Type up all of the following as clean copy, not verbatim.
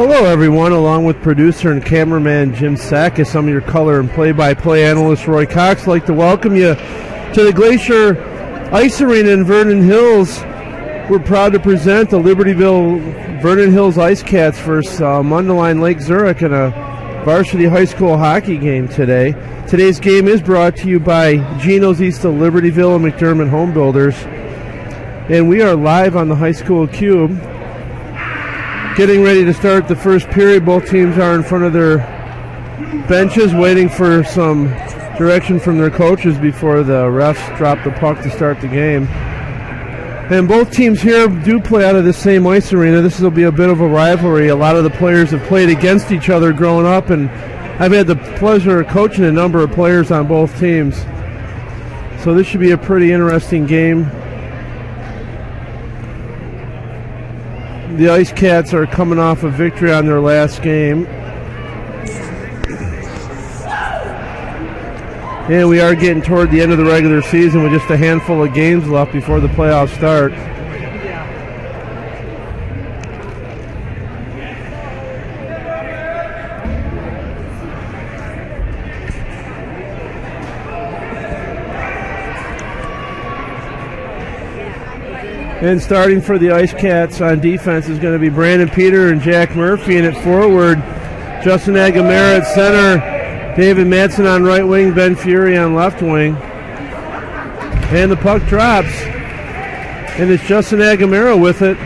Hello, everyone. Along with producer and cameraman Jim Sakis, I'm your color and play-by-play analyst Roy Cox. I'd like to welcome you to the Glacier Ice Arena in Vernon Hills. We're proud to present the Libertyville Vernon Hills Ice Cats versus Mundelein Lake Zurich in a varsity high school hockey game today. Today's game is brought to you by Geno's East of Libertyville and McDermott Home Builders. And we are live on the high school cube. Getting ready to start the first period. Both teams are in front of their benches waiting for some direction from their coaches before the refs drop the puck to start the game. And both teams here do play out of the same ice arena. This will be a bit of a rivalry. A lot of the players have played against each other growing up, and I've had the pleasure of coaching a number of players on both teams. So this should be a pretty interesting game. The Ice Cats are coming off a victory on their last game. And we are getting toward the end of the regular season with just a handful of games left before the playoffs start. And starting for the Ice Cats on defense is going to be Brandon Peter and Jack Murphy. And at forward, Justin Agamera at center, David Madsen on right wing, Ben Fury on left wing. And the puck drops. And it's Justin Agamera with it.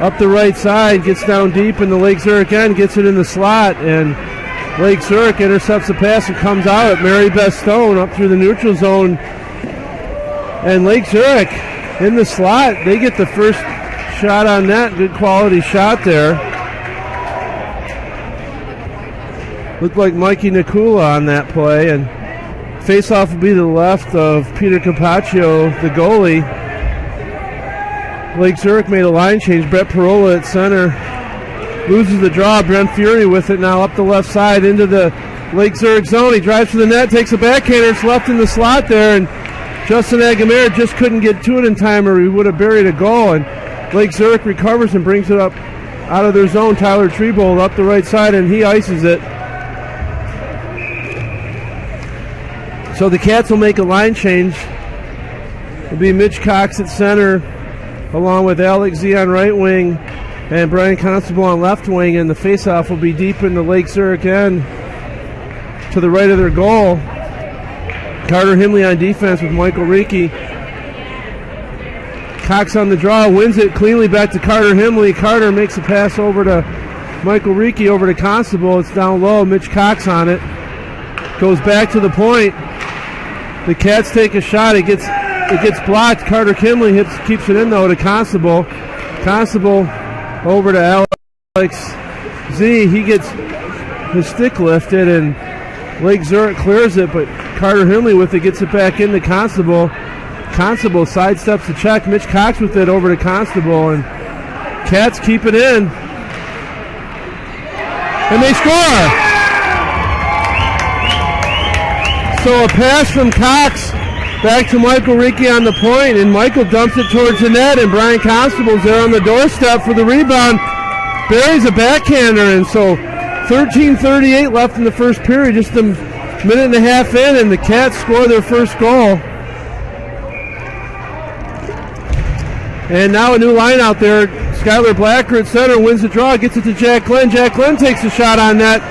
Up the right side, gets down deep in the Lake Zurich end, gets it in the slot. And Lake Zurich intercepts the pass and comes out at Mary Beth Stone up through the neutral zone. And Lake Zurich in the slot, they get the first shot on that. Good quality shot there. Looked like Mikey Nikula on that play. And face-off will be to the left of Peter Capaccio, the goalie. Lake Zurich made a line change. Brett Parola at center. Loses the draw. Brent Fury with it now up the left side into the Lake Zurich zone. He drives to the net, takes a backhander. It's left in the slot there. And Justin Agamera just couldn't get to it in time or he would have buried a goal. And Lake Zurich recovers and brings it up out of their zone. Tyler Treebold up the right side, and he ices it. So the Cats will make a line change. It'll be Mitch Cox at center, along with Alex Z on right wing and Brian Constable on left wing. And the faceoff will be deep in the Lake Zurich end to the right of their goal. Carter Himley on defense with Michael Reiki. Cox on the draw, wins it cleanly back to Carter Himley. Carter makes a pass over to Michael Reiki, over to Constable. It's down low, Mitch Cox on it. Goes back to the point. The Cats take a shot. It gets blocked. Carter Himley keeps it in though to Constable. Constable over to Alex Z. He gets his stick lifted and Lake Zurich clears it, but Carter Himley with it gets it back into Constable. Constable sidesteps the check. Mitch Cox with it over to Constable, and Cats keep it in. And they score! So a pass from Cox back to Michael Reiki on the point, and Michael dumps it towards the net, and Brian Constable's there on the doorstep for the rebound. Buries a backhander, and so 13:38 left in the first period, just a minute and a half in, and the Cats score their first goal. And now a new line out there. Skylar Blacker at center wins the draw, gets it to Jack Glenn. Jack Glenn takes a shot on net.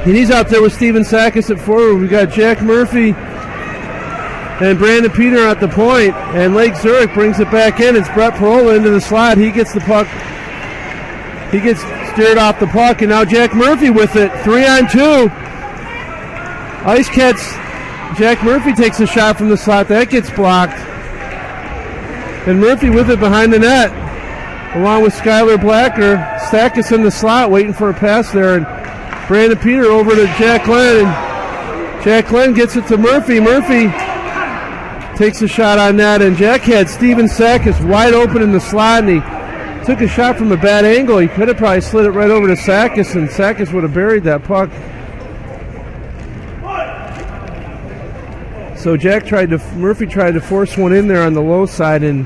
And he's out there with Steven Sakis at forward. We've got Jack Murphy and Brandon Peter at the point. And Lake Zurich brings it back in. It's Brett Parola into the slot. He gets the puck. He gets steered off the puck, and now Jack Murphy with it. 3-on-2. Ice Cats, Jack Murphy takes a shot from the slot. That gets blocked. And Murphy with it behind the net, along with Skylar Blacker. Sakis in the slot waiting for a pass there, and Brandon Peter over to Jack Glenn. And Jack Glenn gets it to Murphy. Murphy takes a shot on that, and Jack had Steven Sakis wide open in the slot, and he took a shot from a bad angle. He could have probably slid it right over to Sakis, and Sakis would have buried that puck. So Murphy tried to force one in there on the low side, and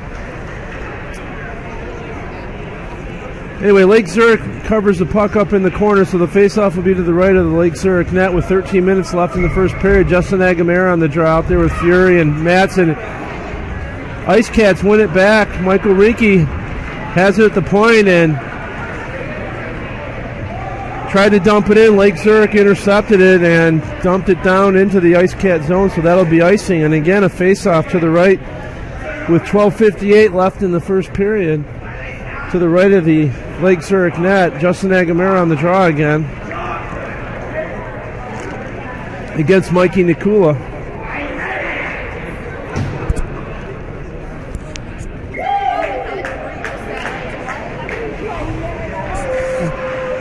Anyway, Lake Zurich covers the puck up in the corner, so the faceoff will be to the right of the Lake Zurich net with 13 minutes left in the first period. Justin Agamera on the draw out there with Fury and Madsen. Ice Cats win it back. Michael Ricci has it at the point and tried to dump it in. Lake Zurich intercepted it and dumped it down into the Ice Cat zone, so that'll be icing. And again, a faceoff to the right with 12:58 left in the first period. To the right of the Lake Zurich net. Justin Agamera on the draw again against Mikey Nikula.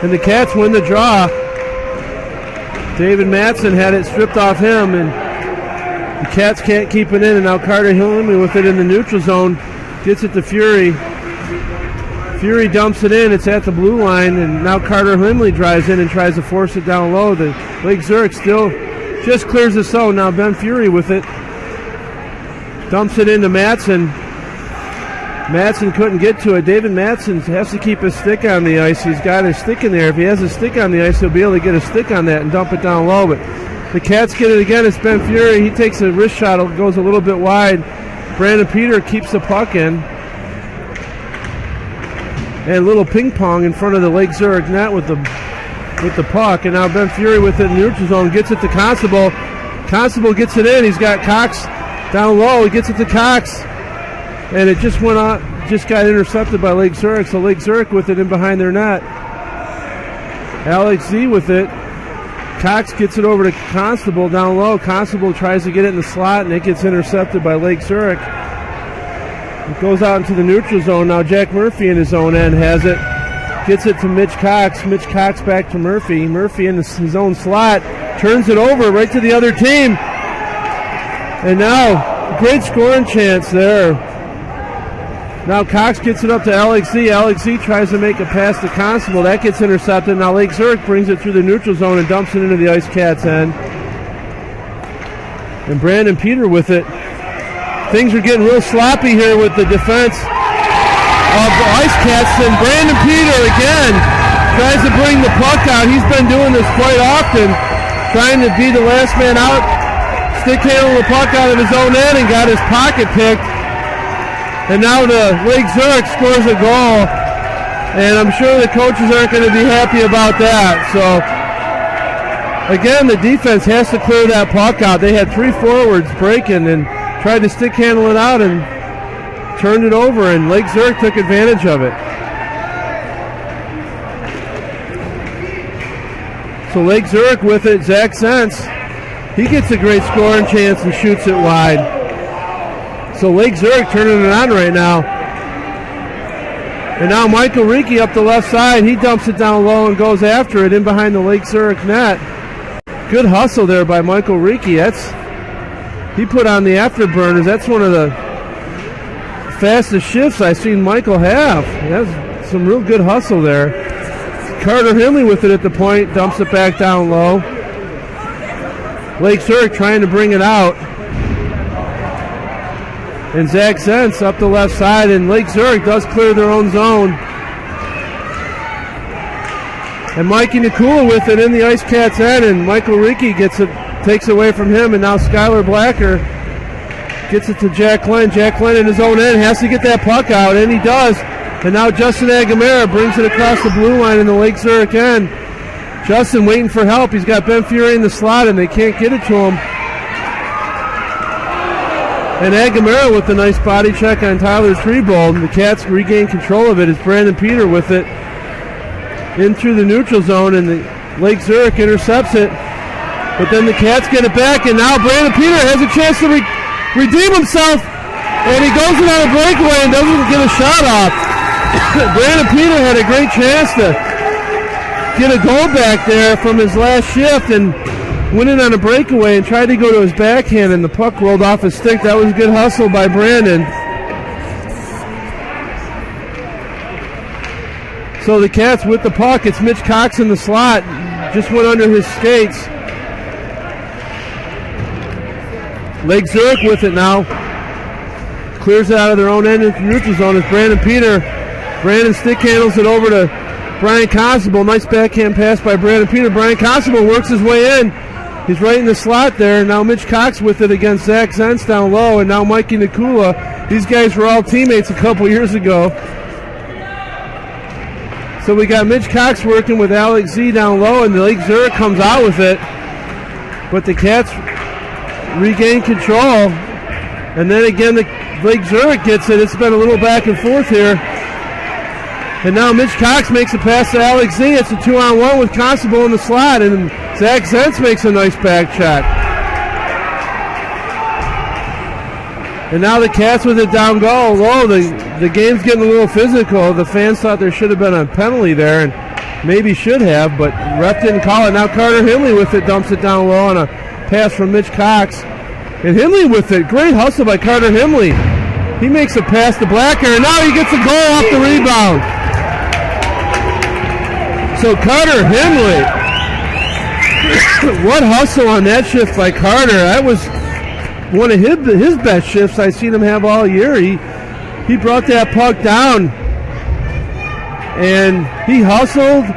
And the Cats win the draw. David Madsen had it stripped off him, and the Cats can't keep it in, and now Carter Hillman with it in the neutral zone gets it to Fury. Fury dumps it in. It's at the blue line, and now Carter Himley drives in and tries to force it down low. The Lake Zurich still just clears the zone. Now Ben Fury with it. Dumps it into Madsen. Madsen couldn't get to it. David Madsen has to keep his stick on the ice. He's got his stick in there. If he has his stick on the ice, he'll be able to get a stick on that and dump it down low. But the Cats get it again. It's Ben Fury. He takes a wrist shot. It goes a little bit wide. Brandon Peter keeps the puck in. And a little ping pong in front of the Lake Zurich net with the puck. And now Ben Fury with it in the neutral zone gets it to Constable. Constable gets it in. He's got Cox down low. He gets it to Cox. And it just went on, just got intercepted by Lake Zurich. So Lake Zurich with it in behind their net. Alex Z with it. Cox gets it over to Constable down low. Constable tries to get it in the slot, and it gets intercepted by Lake Zurich. It goes out into the neutral zone. Now Jack Murphy in his own end has it. Gets it to Mitch Cox. Mitch Cox back to Murphy. Murphy in his own slot. Turns it over right to the other team. And now, great scoring chance there. Now Cox gets it up to Alex Z. Alex Z tries to make a pass to Constable. That gets intercepted. Now Lake Zurich brings it through the neutral zone and dumps it into the Ice Cats end. And Brandon Peter with it. Things are getting real sloppy here with the defense of the Ice Cats. And Brandon Peter again tries to bring the puck out. He's been doing this quite often, trying to be the last man out, stick handle the puck out of his own end, and got his pocket picked. And now the Lake Zurich scores a goal, and I'm sure the coaches aren't going to be happy about that. So again, the defense has to clear that puck out. They had three forwards breaking and tried to stick handle it out and turned it over, and Lake Zurich took advantage of it. So Lake Zurich with it, Zach Sentz. He gets a great scoring chance and shoots it wide. So Lake Zurich turning it on right now. And now Michael Ricci up the left side. He dumps it down low and goes after it in behind the Lake Zurich net. Good hustle there by Michael Ricci. He put on the afterburners. That's one of the fastest shifts I've seen Michael have. That's some real good hustle there. Carter Himley with it at the point. Dumps it back down low. Lake Zurich trying to bring it out. And Zach Sentz up the left side, and Lake Zurich does clear their own zone. And Mikey Nikula with it in the Ice Cats end, and Michael Ricci gets it, takes it away from him, and now Skylar Blacker gets it to Jack Glenn. Jack Glenn in his own end has to get that puck out, and he does. And now Justin Agamera brings it across the blue line in the Lake Zurich end. Justin waiting for help. He's got Ben Fury in the slot, and they can't get it to him. And Agamera with a nice body check on Tyler Trebold. The Cats regain control of it as Brandon Peter with it in through the neutral zone, and the Lake Zurich intercepts it. But then the Cats get it back, and now Brandon Peter has a chance to redeem himself, and he goes in on a breakaway and doesn't get a shot off. Brandon Peter had a great chance to get a goal back there from his last shift, and went in on a breakaway and tried to go to his backhand, and the puck rolled off his stick. That was a good hustle by Brandon. So the Cats with the puck. It's Mitch Cox in the slot. Just went under his skates. Lake Zurich with it now. Clears it out of their own end into the neutral zone as Brandon Peter Brandon stick handles it over to Brian Constable. Nice backhand pass by Brandon Peter. Brian Constable works his way in. He's right in the slot there. Now Mitch Cox with it against Zach Zentz down low, and now Mikey Nikula. These guys were all teammates a couple years ago. So we got Mitch Cox working with Alex Z down low, and the Lake Zurich comes out with it. But the Cats regain control. And then again, the Lake Zurich gets it. It's been a little back and forth here. And now Mitch Cox makes a pass to Alex Z. It's a 2-on-1 with Constable in the slot, and Zach Zentz makes a nice back shot. And now the Cats with it down goal low. The game's getting a little physical. The fans thought there should have been a penalty there, and maybe should have, but ref didn't call it. Now Carter Himley with it, dumps it down low on a pass from Mitch Cox. And Himley with it. Great hustle by Carter Himley. He makes a pass to Blacker, and now he gets a goal off the rebound. So Carter Himley, what hustle on that shift by Carter. That was one of his best shifts I've seen him have all year. He brought that puck down, and he hustled,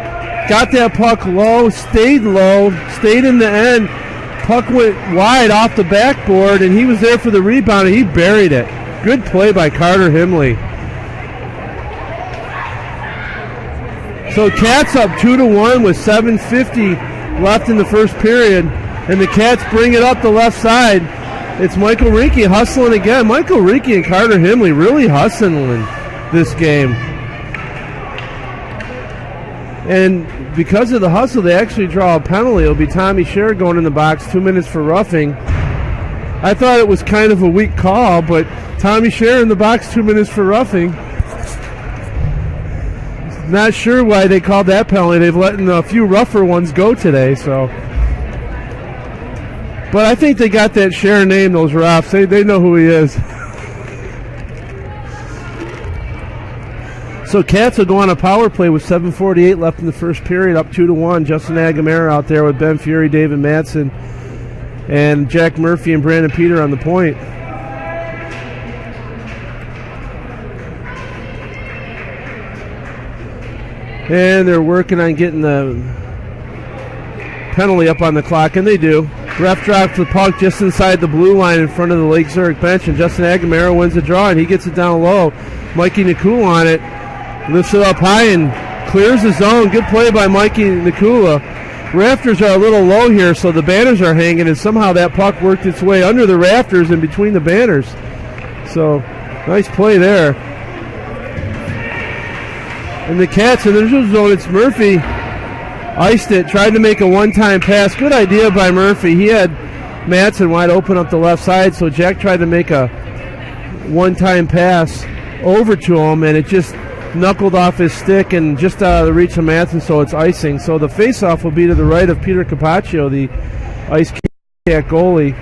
got that puck low, stayed in the end. Puck went wide off the backboard, and he was there for the rebound, and he buried it. Good play by Carter Himley. So Cats up 2-1 with 7:50 left in the first period, and the Cats bring it up the left side. It's Michael Rinke hustling again. Michael Rinke and Carter Himley really hustling this game. And because of the hustle, they actually draw a penalty. It'll be Tommy Scher going in the box, 2 minutes for roughing. I thought it was kind of a weak call, but Tommy Scher in the box, 2 minutes for roughing. Not sure why they called that penalty. They've let a few rougher ones go today, so. But I think they got that Scher name, those refs. They know who he is. So Cats will go on a power play with 7:48 left in the first period, up 2-1. Justin Agamera out there with Ben Fury, David Madsen, and Jack Murphy and Brandon Peter on the point. And they're working on getting the penalty up on the clock, and they do. Ref drops the puck just inside the blue line in front of the Lake Zurich bench, and Justin Agamera wins the draw, and he gets it down low. Mikey Nikula on it, lifts it up high and clears the zone. Good play by Mikey Nikula. Rafters are a little low here, so the banners are hanging, and somehow that puck worked its way under the rafters and between the banners. So, nice play there. And the Cats in the zone, it's Murphy. Iced it, tried to make a one-time pass. Good idea by Murphy. He had Madsen wide open up the left side, so Jack tried to make a one-time pass over to him, and it just knuckled off his stick and just out of the reach of Madsen, so it's icing. So the face-off will be to the right of Peter Capaccio, the Ice Cat goalie,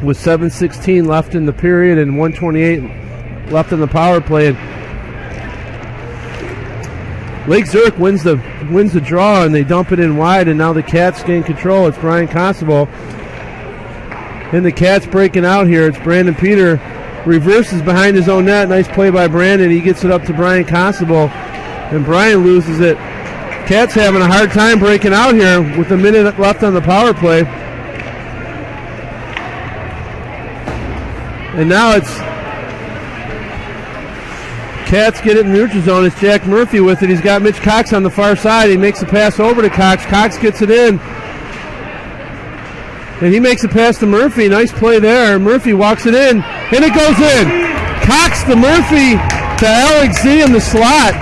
with 7:16 left in the period and 1:28 left in the power play. And Lake Zurich wins the draw, and they dump it in wide, and now the Cats gain control. It's Brian Constable. And the Cats breaking out here. It's Brandon Peter. Reverses behind his own net. Nice play by Brandon. He gets it up to Brian Constable, and Brian loses it. Cats having a hard time breaking out here with a minute left on the power play. And now it's Cats get it in the neutral zone. It's Jack Murphy with it. He's got Mitch Cox on the far side. He makes a pass over to Cox. Cox gets it in. And he makes a pass to Murphy. Nice play there. Murphy walks it in, and it goes in. Cox to Murphy to Alex Z in the slot.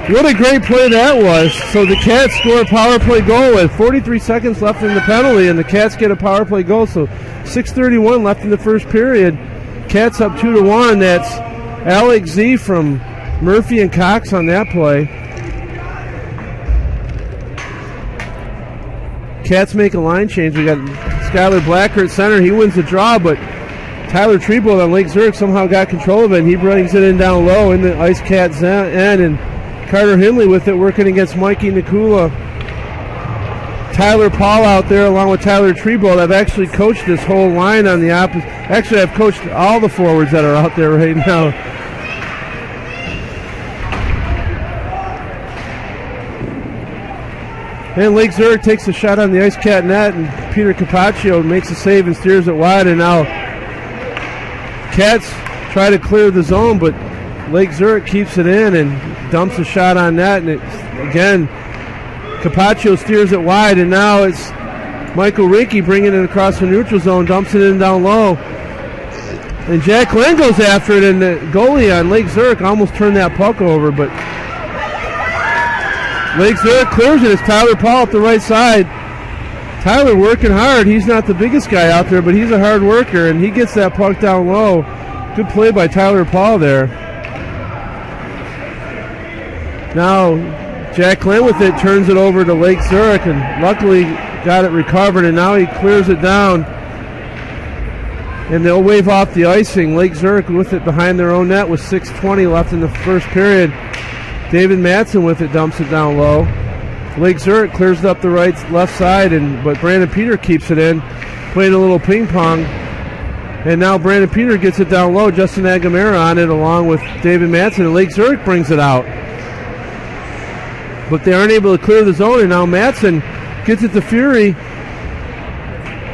What a great play that was. So the Cats score a power play goal with 43 seconds left in the penalty, and the Cats get a power play goal. So 6:31 left in the first period. Cats up 2-1. That's Alex Z from Murphy and Cox on that play. Cats make a line change. We got Skylar Blacker at center. He wins the draw, but Tyler Trebold on Lake Zurich somehow got control of it, and he brings it in down low in the Ice Cats end, and Carter Himley with it working against Mikey Nikula. Tyler Paul out there along with Tyler Trebold. I've actually coached this whole line on the opposite. Actually, I've coached all the forwards that are out there right now. And Lake Zurich takes a shot on the Ice Cat net, and Peter Capaccio makes a save and steers it wide. And now Cats try to clear the zone, but Lake Zurich keeps it in and dumps a shot on net. And again, Capaccio steers it wide, and now it's Michael Rinke bringing it across the neutral zone, dumps it in down low. And Jack Glenn goes after it, and the goalie on Lake Zurich almost turned that puck over, but Lake Zurich clears it. It's Tyler Paul up the right side. Tyler working hard. He's not the biggest guy out there, but he's a hard worker, and he gets that puck down low. Good play by Tyler Paul there. Now Jack Glenn with it turns it over to Lake Zurich, and luckily got it recovered, and now he clears it down. And they'll wave off the icing. Lake Zurich with it behind their own net with 6:20 left in the first period. David Madsen with it dumps it down low. Lake Zurich clears it up the left side, but Brandon Peter keeps it in, playing a little ping pong. And now Brandon Peter gets it down low. Justin Agamera on it along with David Madsen, and Lake Zurich brings it out. But they aren't able to clear the zone, and now Madsen gets it to Fury.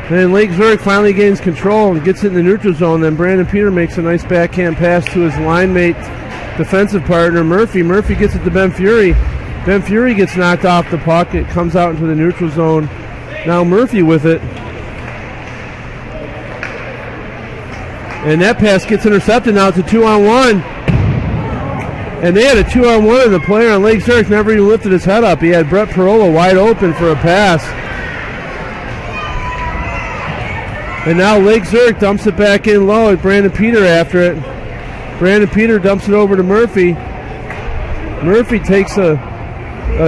And Lake Zurich finally gains control and gets it in the neutral zone. Then Brandon Peter makes a nice backhand pass to his line mate, defensive partner Murphy. Murphy gets it to Ben Fury. Ben Fury gets knocked off the puck. It comes out into the neutral zone. Now Murphy with it. And that pass gets intercepted. Now it's a 2-on-1. And they had a 2-on-1, and the player on Lake Zurich never even lifted his head up. He had Brett Parola wide open for a pass. And now Lake Zurich dumps it back in low at Brandon Peter after it. Brandon Peter dumps it over to Murphy. Murphy takes a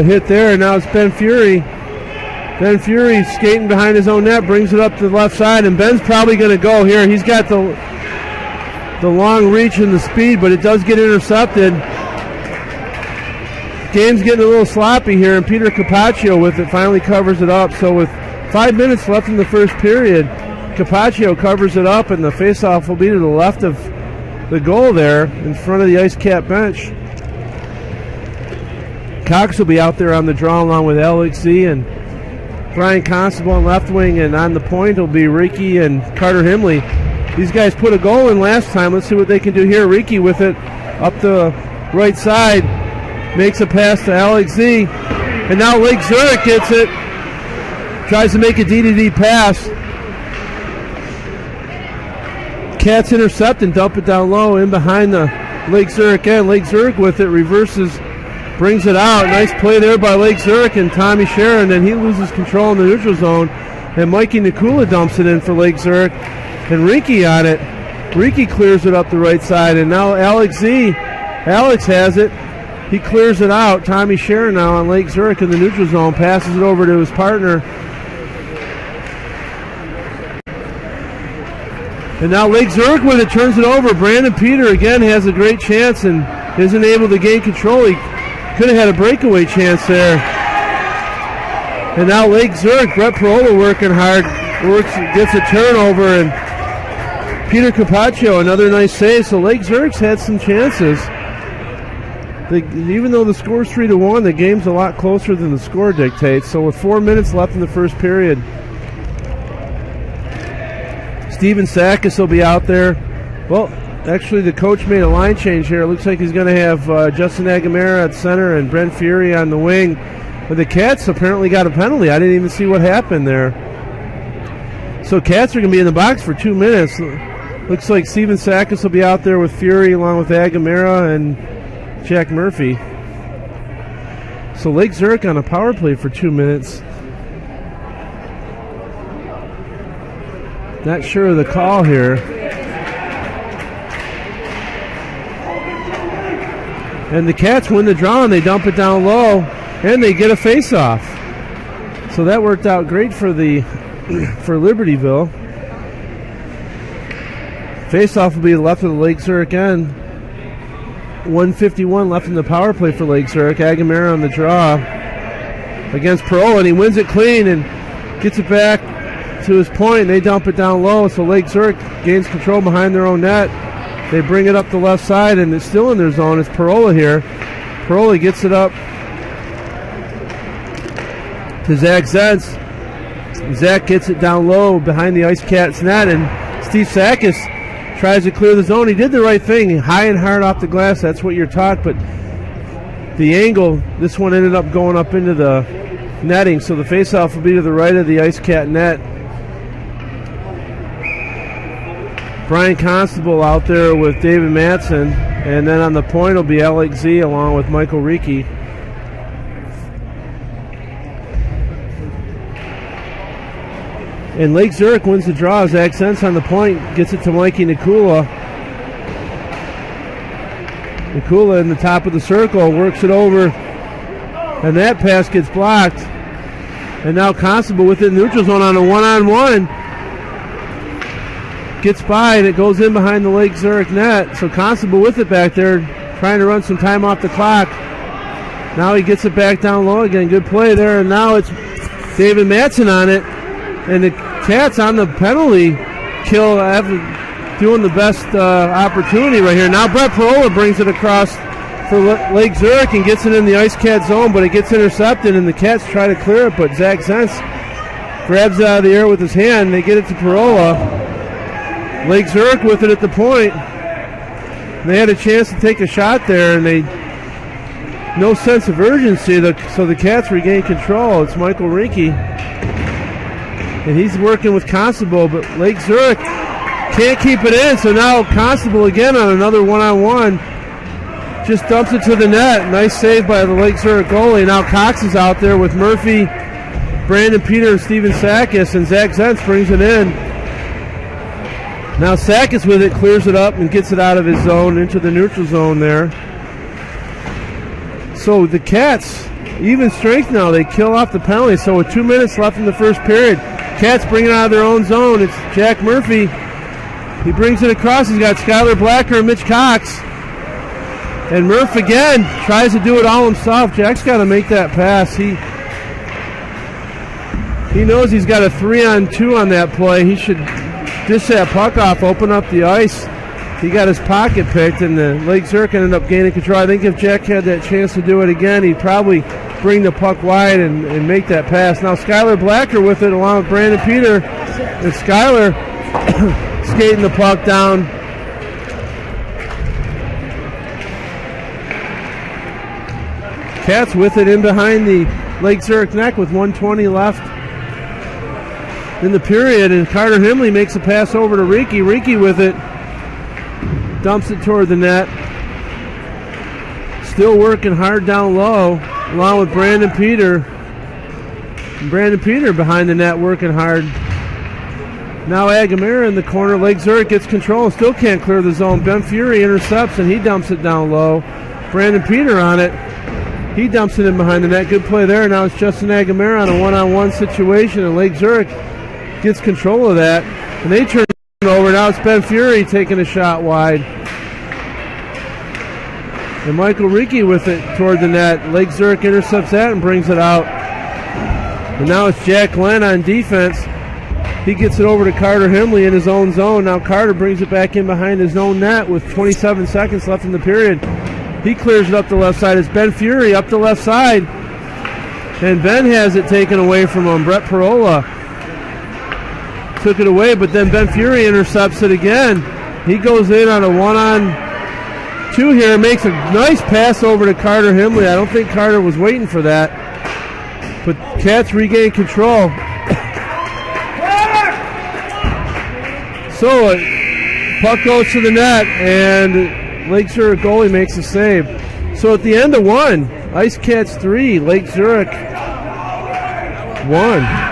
hit there, and now it's Ben Fury. Ben Fury skating behind his own net, brings it up to the left side, and Ben's probably going to go here. He's got the long reach and the speed, but it does get intercepted. Game's getting a little sloppy here, and Peter Capaccio with it finally covers it up. So with 5 minutes left in the first period, Capaccio covers it up, and the faceoff will be to the left of the goal there in front of the Ice Cat bench. Cox will be out there on the draw along with LXZ and Brian Constable on left wing, and on the point will be Ricky and Carter Himley. These guys put a goal in last time. Let's see what they can do here. Ricky with it up the right side, makes a pass to LXZ, and now Lake Zurich gets it, tries to make a D-to-D pass. Cats intercept and dump it down low in behind the Lake Zurich end. Lake Zurich with it, reverses, brings it out. Nice play there by Lake Zurich and Tommy Sharon. Then he loses control in the neutral zone, and Mikey Nikula dumps it in for Lake Zurich. And Rinke on it. Rinke clears it up the right side, and now Alex has it. He clears it out. Tommy Sharon now on Lake Zurich in the neutral zone, passes it over to his partner. And now Lake Zurich with it, turns it over. Brandon Peter again has a great chance and isn't able to gain control. He could have had a breakaway chance there. And now Lake Zurich, Brett Parola working hard, gets a turnover, and Peter Capaccio another nice save. So Lake Zurich's had some chances. Even though the score's 3-1, the game's a lot closer than the score dictates. So with 4 minutes left in the first period, Steven Sakis will be out there. Well, actually the coach made a line change here. It looks like he's going to have Justin Agamera at center and Brent Fury on the wing. But the Cats apparently got a penalty. I didn't even see what happened there. So Cats are going to be in the box for 2 minutes. Looks like Steven Sakis will be out there with Fury along with Agamera and Jack Murphy. So Lake Zurich on a power play for 2 minutes. Not sure of the call here. And the Cats win the draw, and they dump it down low, and they get a face-off. So that worked out great for Libertyville. Face-off will be left of the Lake Zurich end. 1:51 left in the power play for Lake Zurich. Agamera on the draw against Parola, and he wins it clean and gets it back to his point, and they dump it down low. So Lake Zurich gains control behind their own net. They bring it up the left side, and it's still in their zone. It's Parola here. Parola gets it up to Zach Zentz. Zach gets it down low behind the Ice Cats net, and Steve Sakis tries to clear the zone. He did the right thing, high and hard off the glass. That's what you're taught, but the angle, this one ended up going up into the netting, so the faceoff will be to the right of the Ice Cat net. Brian Constable out there with David Matson, and then on the point will be Alex Z along with Michael Reiki. And Lake Zurich wins the draw. Zach Zentz on the point gets it to Mikey Nikula. Nikula in the top of the circle works it over, and that pass gets blocked. And now Constable with it in the neutral zone on a one-on-one. Gets by, and it goes in behind the Lake Zurich net. So Constable with it back there, trying to run some time off the clock. Now he gets it back down low again. Good play there, and now it's David Matson on it. And the Cats on the penalty kill, doing the best opportunity right here. Now Brett Parola brings it across for Lake Zurich and gets it in the Ice Cat zone, but it gets intercepted, and the Cats try to clear it, but Zach Zentz grabs it out of the air with his hand. They get it to Parola. Lake Zurich with it at the point. They had a chance to take a shot there, and they no sense of urgency, so the Cats regain control. It's Michael Rinke, and he's working with Constable, but Lake Zurich can't keep it in, so now Constable again on another one-on-one. Just dumps it to the net. Nice save by the Lake Zurich goalie. Now Cox is out there with Murphy, Brandon Peter, and Steven Sakis, and Zach Zentz brings it in. Now Sakis with it, clears it up and gets it out of his zone into the neutral zone there. So the Cats, even strength now, they kill off the penalty. So with 2 minutes left in the first period, Cats bring it out of their own zone. It's Jack Murphy. He brings it across. He's got Skylar Blacker and Mitch Cox. And Murph again tries to do it all himself. Jack's got to make that pass. He knows he's got a 3-on-2 on that play. He should dish that puck off, open up the ice. He got his pocket picked, and the Lake Zurich ended up gaining control. I think if Jack had that chance to do it again, he'd probably bring the puck wide and make that pass. Now Skylar Blacker with it along with Brandon Peter, and Skylar skating the puck down. Cats with it in behind the Lake Zurich net with 1:20 left in the period, and Carter Himley makes a pass over to Reiki. Reiki with it, dumps it toward the net. Still working hard down low, along with Brandon Peter. And Brandon Peter behind the net working hard. Now Agamera in the corner. Lake Zurich gets control and still can't clear the zone. Ben Fury intercepts, and he dumps it down low. Brandon Peter on it. He dumps it in behind the net. Good play there. Now it's Justin Agamera on a one-on-one situation, and Lake Zurich gets control of that, and they turn it over. Now it's Ben Fury taking a shot wide, and Michael Reiki with it toward the net. Lake Zurich intercepts that and brings it out, and now it's Jack Glenn on defense. He gets it over to Carter Himley in his own zone. Now Carter brings it back in behind his own net with 27 seconds left in the period. He clears it up the left side. It's Ben Fury up the left side, and Ben has it taken away from him. Brett Parola took it away, but then Ben Fury intercepts it again. He goes in on a 1-on-2 here, makes a nice pass over to Carter Himley. I don't think Carter was waiting for that, but Cats regain control. So puck goes to the net, and Lake Zurich goalie makes a save. So at the end of one, Ice Cats 3, Lake Zurich 1.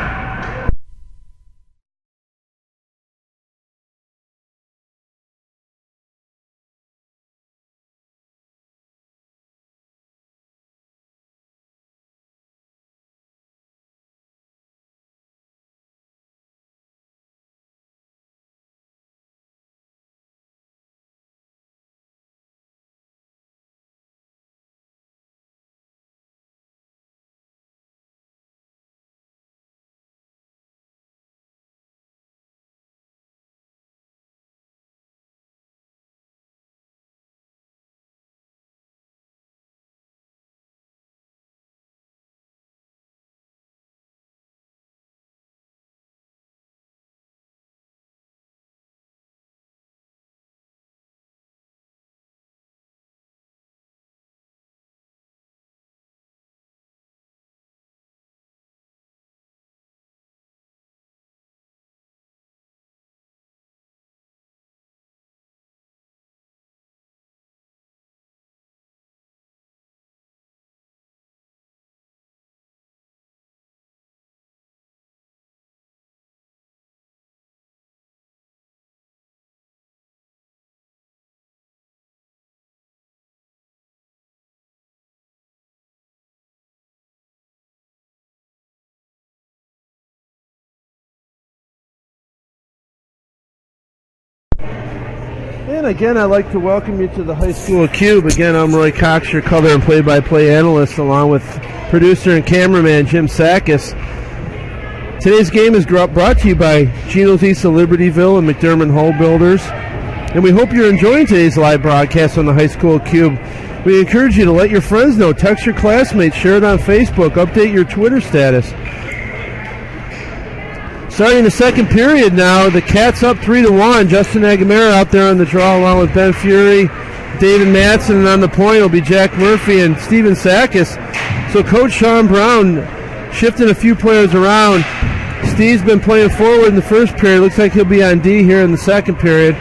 And again, I'd like to welcome you to the High School Cube. Again, I'm Roy Cox, your color and play-by-play analyst, along with producer and cameraman Jim Sakis. Today's game is brought to you by Geno's East of Libertyville and McDermott Home Builders. And we hope you're enjoying today's live broadcast on the High School Cube. We encourage you to let your friends know, text your classmates, share it on Facebook, update your Twitter status. Starting the second period now, the Cats up 3-1. Justin Agamera out there on the draw along with Ben Fury, David Matson, and on the point will be Jack Murphy and Steven Sakis. So Coach Sean Brown shifting a few players around. Steve's been playing forward in the first period. Looks like he'll be on D here in the second period.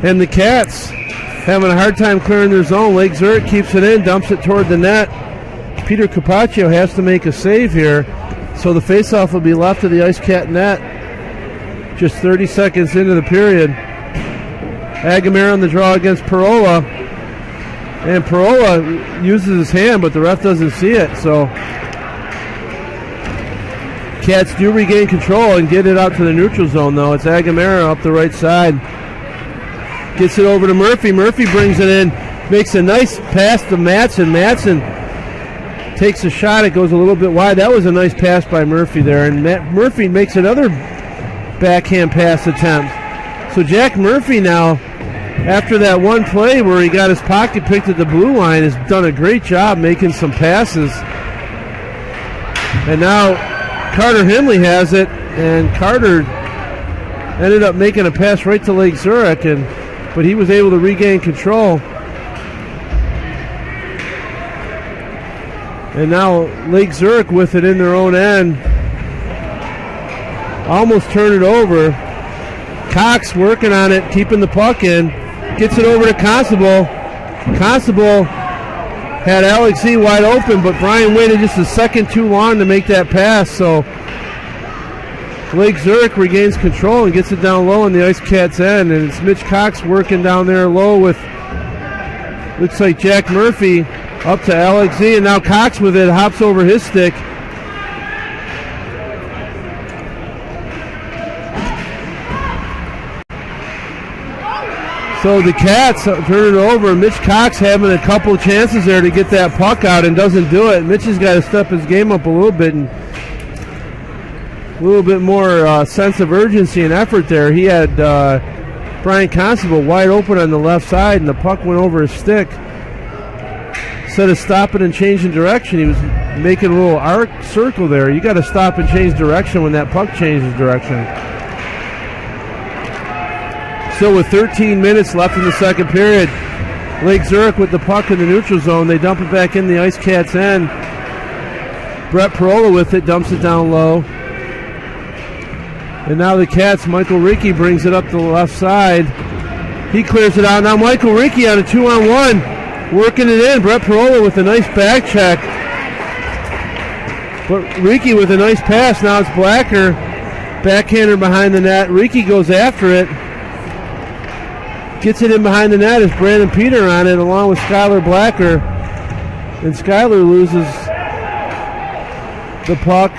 And the Cats having a hard time clearing their zone. Lake Zurich keeps it in, dumps it toward the net. Peter Capaccio has to make a save here. So the faceoff will be left of the Ice Cat net just 30 seconds into the period. Agamera on the draw against Parola. And Parola uses his hand, but the ref doesn't see it. So Cats do regain control and get it out to the neutral zone, though. It's Agamera up the right side. Gets it over to Murphy. Murphy brings it in, makes a nice pass to Matson. Matson takes a shot. It goes a little bit wide. That was a nice pass by Murphy there. And Murphy makes another backhand pass attempt. So Jack Murphy now, after that one play where he got his pocket picked at the blue line, has done a great job making some passes. And now Carter Hindley has it. And Carter ended up making a pass right to Lake Zurich, but he was able to regain control. And now Lake Zurich with it in their own end. Almost turned it over. Cox working on it, keeping the puck in. Gets it over to Constable. Constable had Alex E wide open, but Brian waited just a second too long to make that pass. So Lake Zurich regains control and gets it down low in the Ice Cats' end. And it's Mitch Cox working down there low with, looks like Jack Murphy up to Alex E, and now Cox with it, hops over his stick. So the Cats turn it over. Mitch Cox having a couple chances there to get that puck out and doesn't do it. Mitch has got to step his game up a little bit and a little bit more sense of urgency and effort there. He had Brian Constable wide open on the left side, and the puck went over his stick. Instead of stopping and changing direction, he was making a little arc circle there. You got to stop and change direction when that puck changes direction. Still with 13 minutes left in the second period. Lake Zurich with the puck in the neutral zone. They dump it back in the Ice Cats' end. Brett Parola with it, dumps it down low. And now the Cats, Michael Rickey brings it up to the left side. He clears it out. Now Michael Rickey on a 2-on-1. Working it in. Brett Parola with a nice back check. But Rickey with a nice pass. Now it's Blacker. Backhander behind the net. Rickey goes after it. Gets it in behind the net. It's Brandon Peter on it along with Skylar Blacker. And Skylar loses the puck.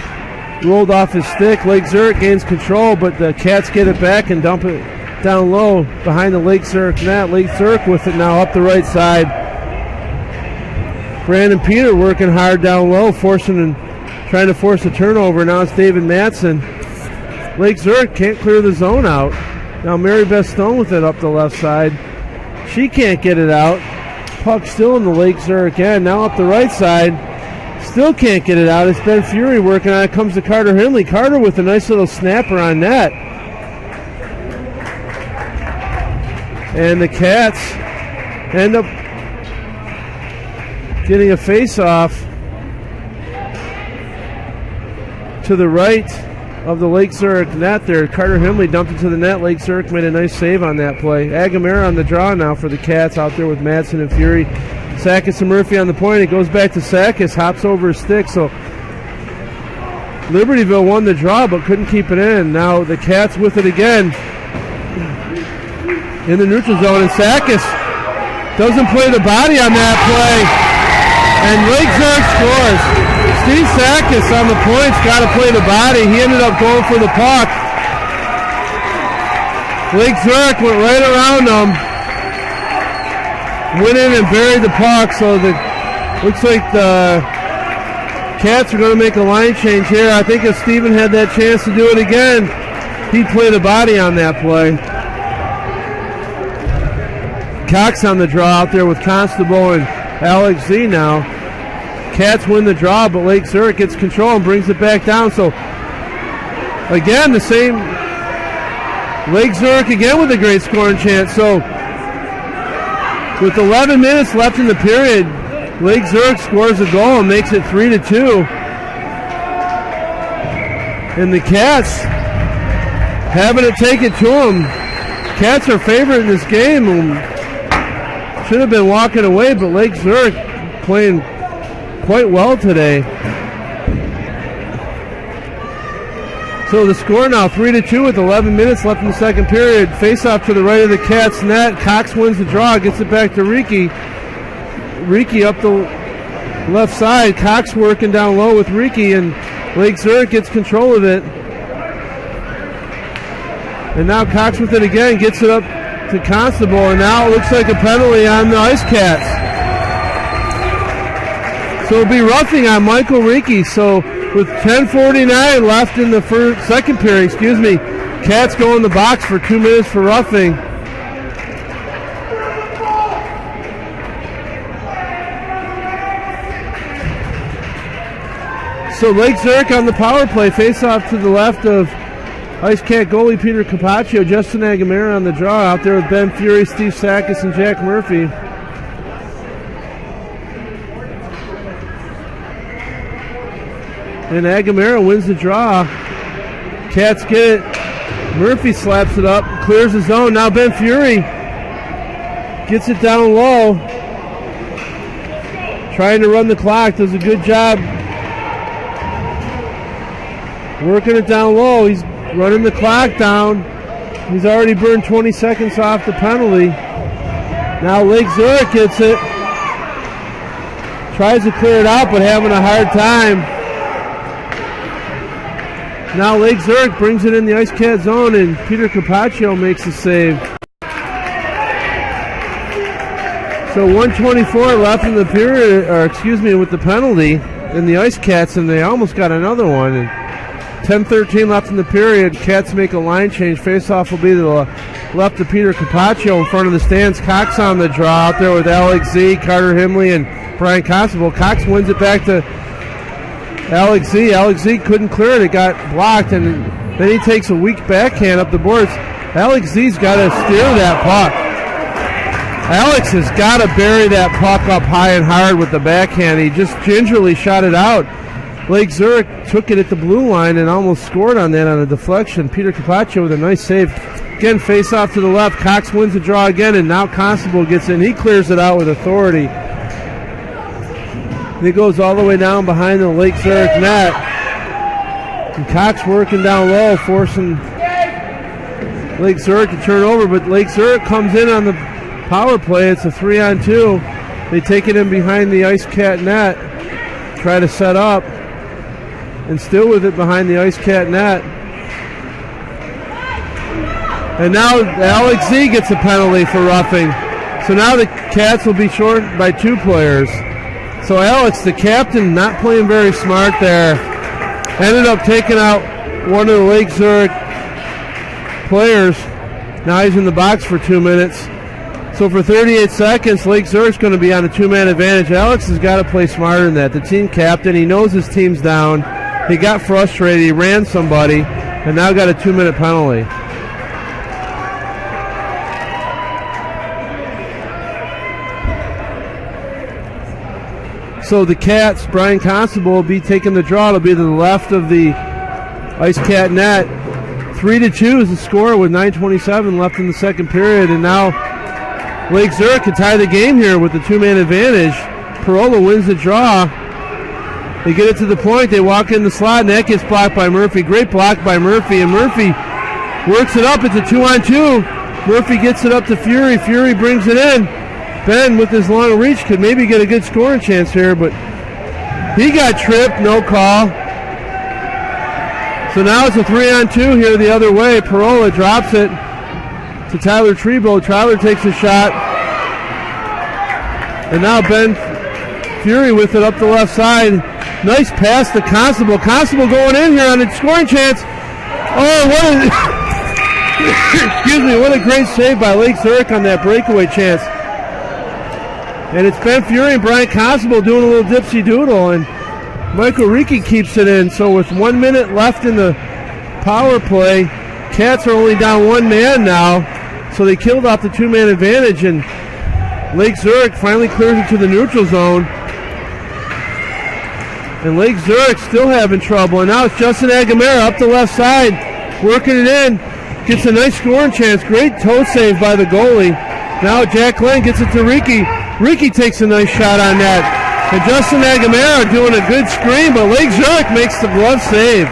Rolled off his stick. Lake Zurich gains control, but the Cats get it back and dump it down low behind the Lake Zurich net. Lake Zurich with it now up the right side. Brandon Peter working hard down low, trying to force a turnover. Now it's David Matson. Lake Zurich can't clear the zone out. Now Mary Beth Stone with it up the left side. She can't get it out. Puck still in the Lake Zurich end. Now up the right side. Still can't get it out. It's Ben Fury working on it. Comes to Carter Hindley. Carter with a nice little snapper on net. And the Cats end up getting a face-off to the right of the Lake Zurich net there. Carter Hindley dumped it to the net. Lake Zurich made a nice save on that play. Agamera on the draw now for the Cats out there with Madsen and Fury. Sakis and Murphy on the point. It goes back to Sakis, hops over his stick. So Libertyville won the draw but couldn't keep it in. Now the Cats with it again in the neutral zone, and Sakis doesn't play the body on that play. And Lake Zurich scores. Steve Sakis on the points, got to play the body. He ended up going for the puck. Lake Zurich went right around them, went in and buried the puck, so looks like the Cats are going to make a line change here. I think if Steven had that chance to do it again, he'd play the body on that play. Cox on the draw out there with Constable and Alex Z now. Cats win the draw, but Lake Zurich gets control and brings it back down. So, again, the same. Lake Zurich again with a great scoring chance. So, with 11 minutes left in the period, Lake Zurich scores a goal and makes it 3-2. And the Cats having it take it to them. Cats are favored in this game. Should have been walking away, but Lake Zurich playing quite well today. So the score now 3-2 with 11 minutes left in the second period. Face off to the right of the Cats net. Cox wins the draw, gets it back to Riki. Riki up the left side. Cox working down low with Riki, and Lake Zurich gets control of it. And now Cox with it again, gets it up to Constable, and now it looks like a penalty on the Ice Cats. So it'll be roughing on Michael Riki. So with 10:49 left in the second period, Cats go in the box for 2 minutes for roughing. So Lake Zurich on the power play, face off to the left of Ice Cat goalie Peter Capaccio. Justin Agamera on the draw out there with Ben Fury, Steve Sakis, and Jack Murphy. And Agamera wins the draw. Cats get it. Murphy slaps it up, clears the zone. Now Ben Fury gets it down low. Trying to run the clock, does a good job working it down low. He's running the clock down. He's already burned 20 seconds off the penalty. Now Lake Zurich gets it. Tries to clear it out, but having a hard time. Now Lake Zurich brings it in the Ice Cat zone, and Peter Capaccio makes the save. So 1:24 left in the period, with the penalty in the Ice Cats, and they almost got another one. And 10:13 left in the period. Cats make a line change. Face-off will be to the left of Peter Capaccio in front of the stands. Cox on the draw out there with Alex Z, Carter Himley, and Brian Constable. Cox wins it back to Alex Z. Alex Z couldn't clear it. It got blocked, and then he takes a weak backhand up the boards. Alex Z's got to steer that puck. Alex has got to bury that puck up high and hard with the backhand. He just gingerly shot it out. Lake Zurich took it at the blue line and almost scored on that on a deflection. Peter Capaccio with a nice save. Again, face off to the left. Cox wins the draw again, and now Constable gets in. He clears it out with authority. It goes all the way down behind the Lake Zurich net. And Cox working down low, forcing Lake Zurich to turn over, but Lake Zurich comes in on the power play. It's a 3-on-2. They take it in behind the Ice Cat net, try to set up, and still with it behind the Ice Cat net. And now Alex Z gets a penalty for roughing. So now the Cats will be short by 2 players. So Alex, the captain, not playing very smart there. Ended up taking out one of the Lake Zurich players. Now he's in the box for 2 minutes. So for 38 seconds, Lake Zurich's going to be on a 2-man advantage. Alex has got to play smarter than that. The team captain, he knows his team's down. He got frustrated. He ran somebody, and now got a 2-minute penalty. So the Cats, Brian Constable will be taking the draw. It'll be to the left of the Ice Cat net. 3-2 is the score with 9:27 left in the second period, and now Lake Zurich can tie the game here with the 2-man advantage. Parola wins the draw. They get it to the point. They walk in the slot, and that gets blocked by Murphy. Great block by Murphy, and Murphy works it up. It's a 2-on-2. Murphy gets it up to Fury. Fury brings it in. Ben, with his long reach, could maybe get a good scoring chance here, but he got tripped. No call. So now it's a 3-on-2 here the other way. Parola drops it. to Tyler Trebo. Tyler takes a shot. And now Ben Fury with it up the left side. Nice pass to Constable. Constable going in here on a scoring chance. Oh, what a great save by Lake Zurich on that breakaway chance. And it's Ben Fury and Brian Constable doing a little dipsy doodle, and Michael Ricci keeps it in. So with 1 minute left in the power play, Cats are only down one man now. So they killed off the two-man advantage, and Lake Zurich finally clears it to the neutral zone. And Lake Zurich still having trouble. And now it's Justin Agamera up the left side, working it in. Gets a nice scoring chance. Great toe save by the goalie. Now Jack Glenn gets it to Ricci. Ricci takes a nice shot on that. And Justin Agamera doing a good screen, but Lake Zurich makes the glove save.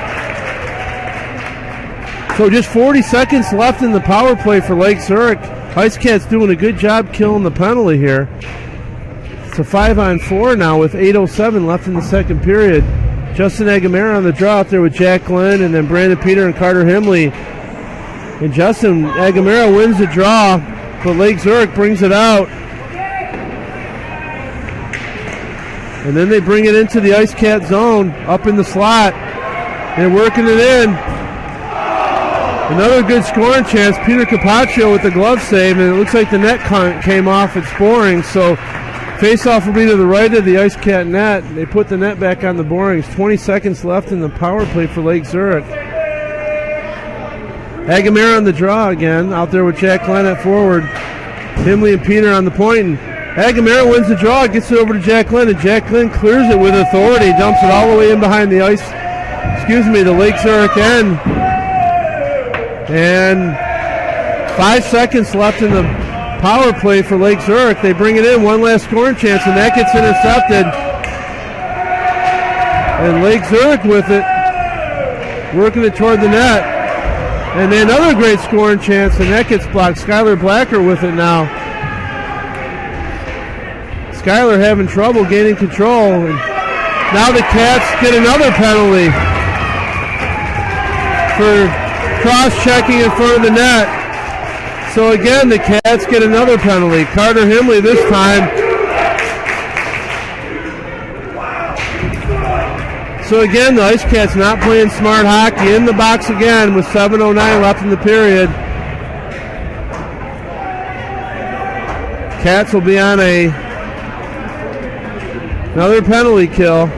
So just 40 seconds left in the power play for Lake Zurich. Ice Cats doing a good job killing the penalty here. It's a 5-on-4 now with 8:07 left in the second period. Justin Agamera on the draw out there with Jack Glenn, and then Brandon Peter and Carter Himley. And Justin Agamera wins the draw, but Lake Zurich brings it out. And then they bring it into the Ice Cat zone, up in the slot. They're working it in. Another good scoring chance. Peter Capaccio with the glove save, and it looks like the net came off at Boring, so face-off will be to the right of the Ice Cat net. They put the net back on the Borings. 20 seconds left in the power play for Lake Zurich. Agamera on the draw again, out there with Jack Glenn at forward. Himley and Peter on the point, and Agamera wins the draw, gets it over to Jack Glenn, and Jack Glenn clears it with authority, dumps it all the way in behind the the Lake Zurich end. And 5 seconds left in the power play for Lake Zurich. They bring it in, one last scoring chance, and that gets intercepted. And Lake Zurich with it, working it toward the net. And then another great scoring chance, and that gets blocked. Skylar Blacker with it now. Skylar having trouble gaining control. And now the Cats get another penalty for cross-checking in front of the net. So again, the Cats get another penalty. Carter Himley this time. So again, the Ice Cats not playing smart hockey. In the box again with 7:09 left in the period. Cats will be on another penalty kill.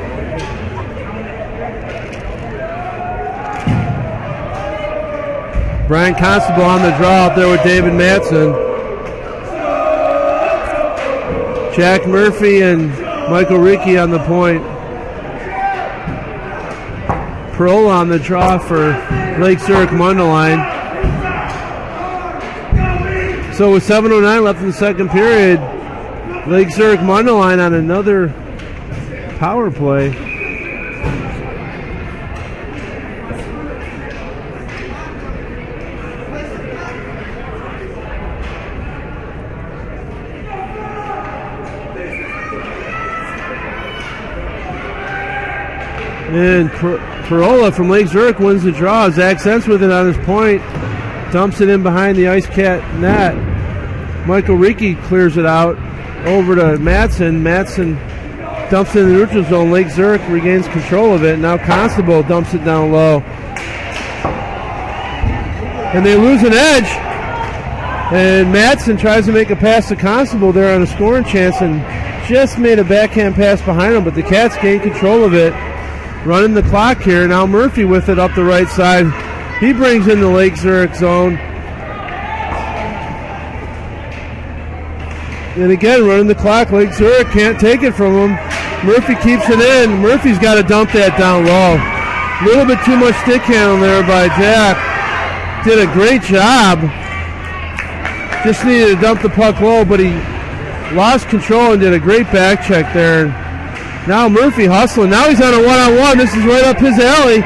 Brian Constable on the draw out there with David Matson. Jack Murphy and Michael Ricci on the point. Perola on the draw for Lake Zurich Mundelein. So with 7:09 left in the second period, Lake Zurich Mundelein on another power play. And Perola from Lake Zurich wins the draw. Zach Sense with it on his point. Dumps it in behind the Ice Cat net. Michael Ricci clears it out over to Matson. Matson dumps it in the neutral zone. Lake Zurich regains control of it. Now Constable dumps it down low. And they lose an edge. And Matson tries to make a pass to Constable there on a scoring chance and just made a backhand pass behind him, but the Cats gain control of it. Running the clock here. Now Murphy with it up the right side. He brings in the Lake Zurich zone. And again, running the clock. Lake Zurich can't take it from him. Murphy keeps it in. Murphy's got to dump that down low. A little bit too much stick handling there by Jack. Did a great job. Just needed to dump the puck low, but he lost control and did a great back check there. Now Murphy hustling. Now he's on a one-on-one. This is right up his alley.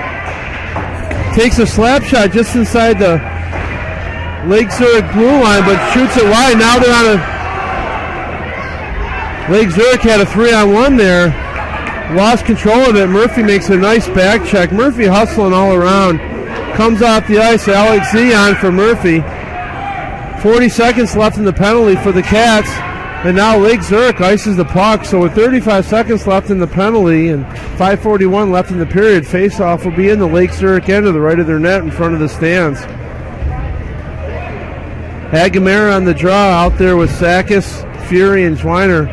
Takes a slap shot just inside the Lake Zurich blue line, but shoots it wide. Now they're on a... Lake Zurich had a 3-on-1 there. Lost control of it. Murphy makes a nice back check. Murphy hustling all around. Comes off the ice. Alex Z on for Murphy. 40 seconds left in the penalty for the Cats. And now Lake Zurich ices the puck. So with 35 seconds left in the penalty and 5:41 left in the period, face-off will be in the Lake Zurich end to the right of their net in front of the stands. Agamera on the draw out there with Sakis, Fury, and Schweiner.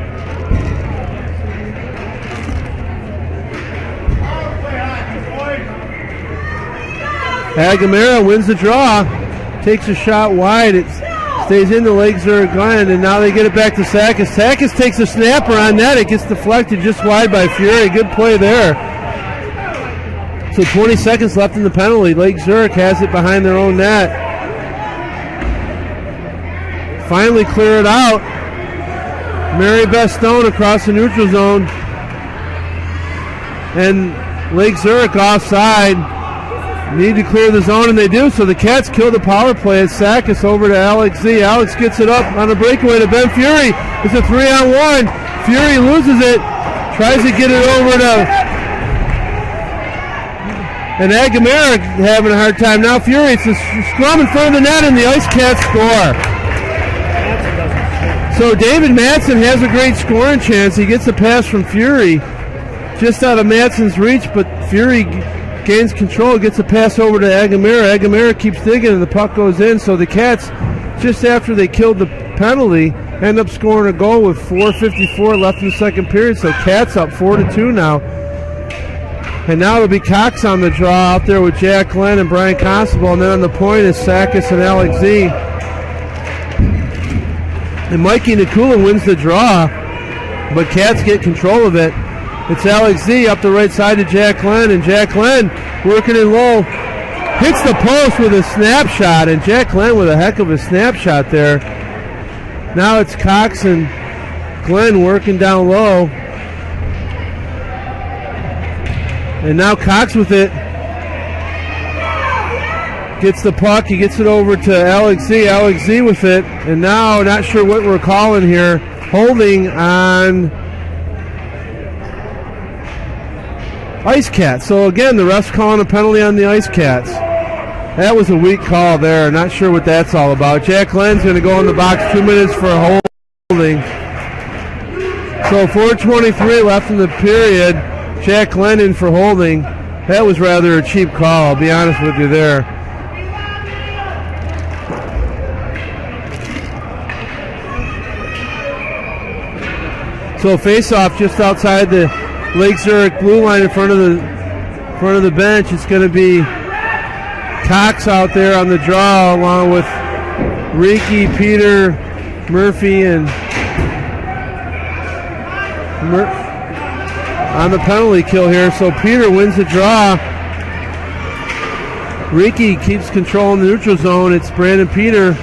Agamera wins the draw, takes a shot wide. It stays in the Lake Zurich end, and now they get it back to Sakis. Sakis takes a snapper on net. It gets deflected just wide by Fury. Good play there. So 20 seconds left in the penalty. Lake Zurich has it behind their own net. Finally clear it out. Mary Beth Stone across the neutral zone. And Lake Zurich offside. Need to clear the zone, and they do. So the Cats kill the power play. It's Sakis over to Alex Z. Alex gets it up on a breakaway to Ben Fury. It's a 3-on-1. Fury loses it. Tries to get it over to... And Agamera having a hard time. Now Fury, it's a scrum in front of the net, and the Ice Cats score. So David Madsen has a great scoring chance. He gets a pass from Fury just out of Madsen's reach, but Fury gains control, gets a pass over to Agamera. Agamera keeps digging, and the puck goes in. So the Cats, just after they killed the penalty, end up scoring a goal with 4:54 left in the second period. So Cats up 4-2 now. And now it'll be Cox on the draw out there with Jack Glenn and Brian Constable. And then on the point is Sakis and Alex Z. And Mikey Nakula wins the draw, but Cats get control of it. It's Alex Z up the right side to Jack Glenn, and Jack Glenn working it low. Hits the post with a snapshot, and Jack Glenn with a heck of a snapshot there. Now it's Cox and Glenn working down low. And now Cox with it. Gets the puck, he gets it over to Alex Z. Alex Z with it, and now not sure what we're calling here. Holding on Ice Cats. So again, the ref's calling a penalty on the Ice Cats. That was a weak call there. Not sure what that's all about. Jack Glenn's going to go in the box, 2 minutes for a holding. So 4:23 left in the period. Jack Glenn in for holding. That was rather a cheap call, I'll be honest with you there. So face-off just outside the Lake Zurich blue line in front of the bench. It's going to be Cox out there on the draw, along with Reiki, Peter, Murphy, and on the penalty kill here. So Peter wins the draw. Reiki keeps control in the neutral zone. It's Brandon Peter.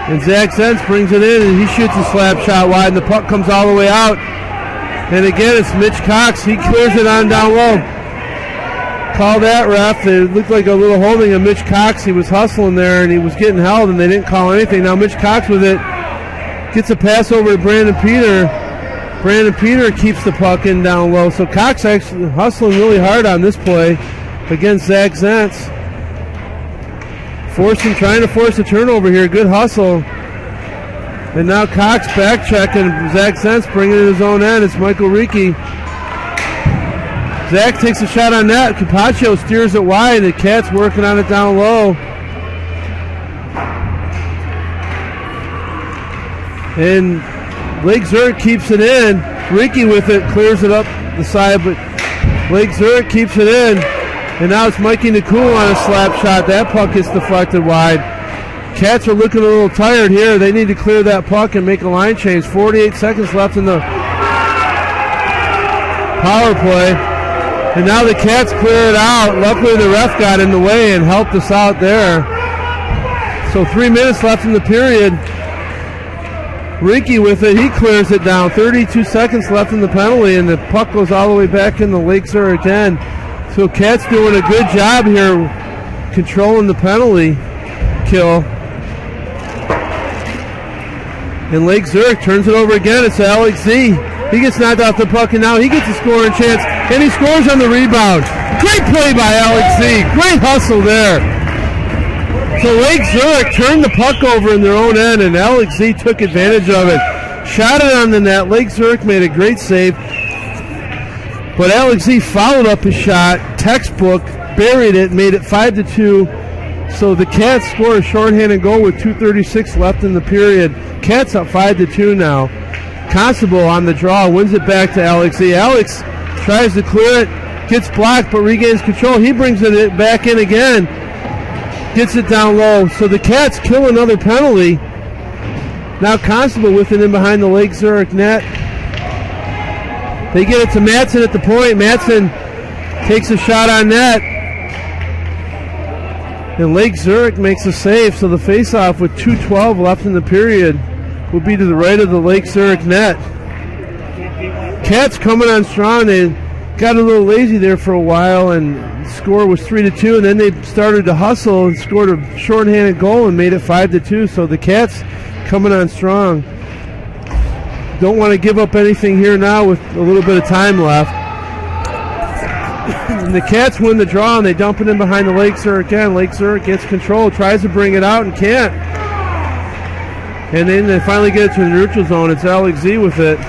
And Zach Zentz brings it in, and he shoots a slap shot wide, and the puck comes all the way out. And again, it's Mitch Cox. He clears it on down low. Call that, ref. It looked like a little holding of Mitch Cox. He was hustling there, and he was getting held, and they didn't call anything. Now Mitch Cox with it. Gets a pass over to Brandon Peter. Brandon Peter keeps the puck in down low. So Cox actually hustling really hard on this play against Zach Zentz. Trying to force a turnover here. Good hustle. And now Cox back checking. Zach Zentz bringing it his own end. It's Michael Reiki. Zach takes a shot on net. Capaccio steers it wide. The Cats working on it down low. And Lake Zurich keeps it in. Reiki with it, clears it up the side, but Lake Zurich keeps it in. And now it's Mikey Nakul on a slap shot. That puck gets deflected wide. Cats are looking a little tired here. They need to clear that puck and make a line change. 48 seconds left in the power play. And now the Cats clear it out. Luckily the ref got in the way and helped us out there. So 3 minutes left in the period. Reiki with it. He clears it down. 32 seconds left in the penalty, and the puck goes all the way back in the Lake Zurich end. So Cats doing a good job here controlling the penalty kill. And Lake Zurich turns it over again. It's Alex Z. He gets knocked off the puck, and now he gets a scoring chance, and he scores on the rebound. Great play by Alex Z. Great hustle there. So Lake Zurich turned the puck over in their own end, and LXZ took advantage of it. Shot it on the net. Lake Zurich made a great save. But LXZ followed up his shot, textbook, buried it, made it 5-2. So the Cats score a shorthanded goal with 2:36 left in the period. Cats up 5-2 now. Constable on the draw, wins it back to LXZ. Alex tries to clear it, gets blocked, but regains control. He brings it back in again, gets it down low. So the Cats kill another penalty. Now Constable with it in behind the Lake Zurich net. They get it to Madsen at the point. Madsen takes a shot on net. And Lake Zurich makes a save, so the face-off with 2:12 left in the period will be to the right of the Lake Zurich net. Cats coming on strong. They got a little lazy there for a while, and the score was 3-2, and then they started to hustle and scored a shorthanded goal and made it 5-2. So the Cats coming on strong. Don't want to give up anything here now with a little bit of time left. And the Cats win the draw, and they dump it in behind the Lake Zurich again. Lake Zurich gets control, tries to bring it out, and can't. And then they finally get it to the neutral zone. It's LXZ with it.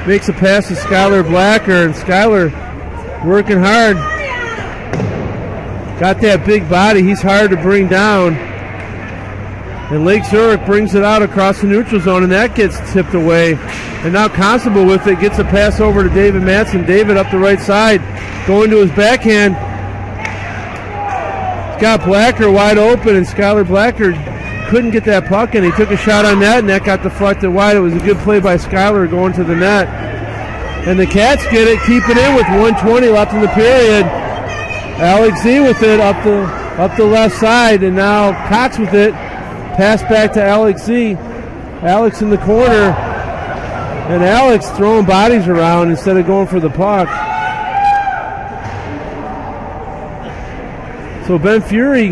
Makes a pass to Skylar Blacker, and Skylar working hard. Got that big body. He's hard to bring down. And Lake Zurich brings it out across the neutral zone, and that gets tipped away. And now Constable with it gets a pass over to David Madsen. David up the right side, going to his backhand. He's got Blacker wide open, and Skylar Blacker couldn't get that puck, and he took a shot on net, and that got deflected wide. It was a good play by Skylar going to the net. And the Cats get it, keep it in with 1:20 left in the period. LXZ with it up the left side, and now Cox with it. Pass back to LXZ. Alex in the corner. And Alex throwing bodies around instead of going for the puck. So Ben Fury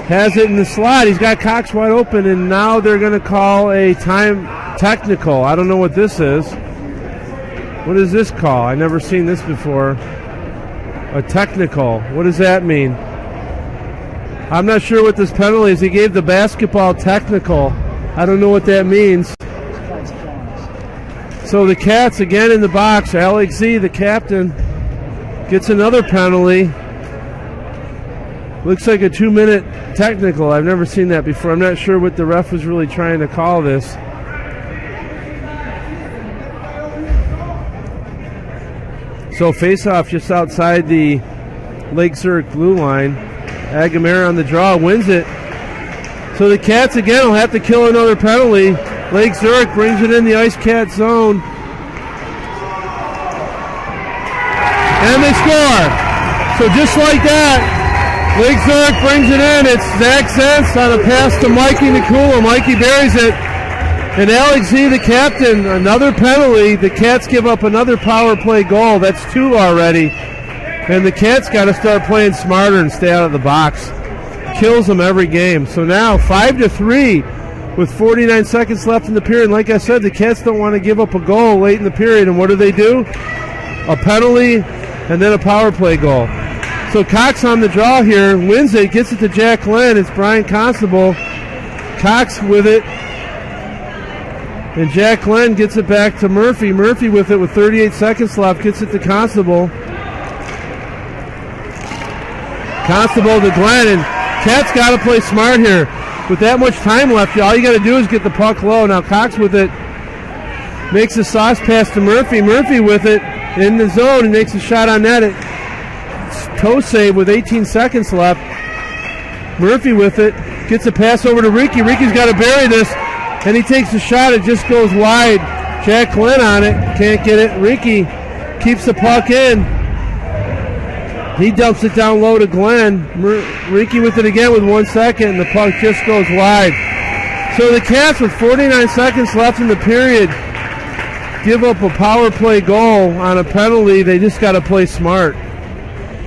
has it in the slot. He's got Cox wide open, and now they're going to call a time technical. I don't know what this is. What is this call? I've never seen this before. A technical. What does that mean? I'm not sure what this penalty is. He gave the basketball technical. I don't know what that means. So the Cats again in the box. LXZ, the captain, gets another penalty. Looks like a 2-minute technical. I've never seen that before. I'm not sure what the ref was really trying to call this. So face-off just outside the Lake Zurich blue line. Agamera on the draw, wins it. So the Cats again will have to kill another penalty. Lake Zurich brings it in the Ice Cat zone. And they score. So just like that, Lake Zurich brings it in. It's Zach Zentz on a pass to Mikey Nikula. Mikey buries it. And LXZ, the captain, another penalty. The Cats give up another power play goal. That's 2 already. And the Cats got to start playing smarter and stay out of the box. Kills them every game. So now 5-3 with 49 seconds left in the period. Like I said, the Cats don't want to give up a goal late in the period. And what do? A penalty and then a power play goal. So Cox on the draw here, wins it, gets it to Jack Glenn. It's Brian Constable. Cox with it. And Jack Glenn gets it back to Murphy. Murphy with it with 38 seconds left, gets it to Constable. Constable to Glenn, and Cats got to play smart here. With that much time left, all you got to do is get the puck low. Now Cox with it, makes a sauce pass to Murphy. Murphy with it in the zone, and makes a shot on net. Toe save with 18 seconds left. Murphy with it, gets a pass over to Ricky. Ricky's got to bury this, and he takes a shot. It just goes wide. Jack Glenn on it, can't get it. Ricky keeps the puck in. He dumps it down low to Glenn. Ricky with it again with 1 second, and the puck just goes wide. So the Cats with 49 seconds left in the period give up a power play goal on a penalty. They just got to play smart.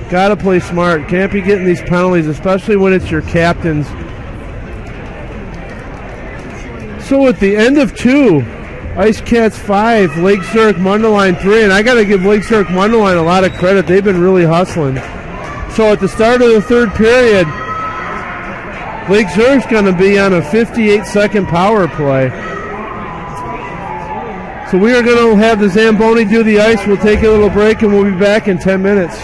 Got to play smart. Can't be getting these penalties, especially when it's your captains. So at the end of 2, Ice Cats 5, Lake Zurich Mundelein 3, and I got to give Lake Zurich Mundelein a lot of credit. They've been really hustling. So at the start of the third period, Lake Zurich's going to be on a 58-second power play. So we are going to have the Zamboni do the ice. We'll take a little break, and we'll be back in 10 minutes.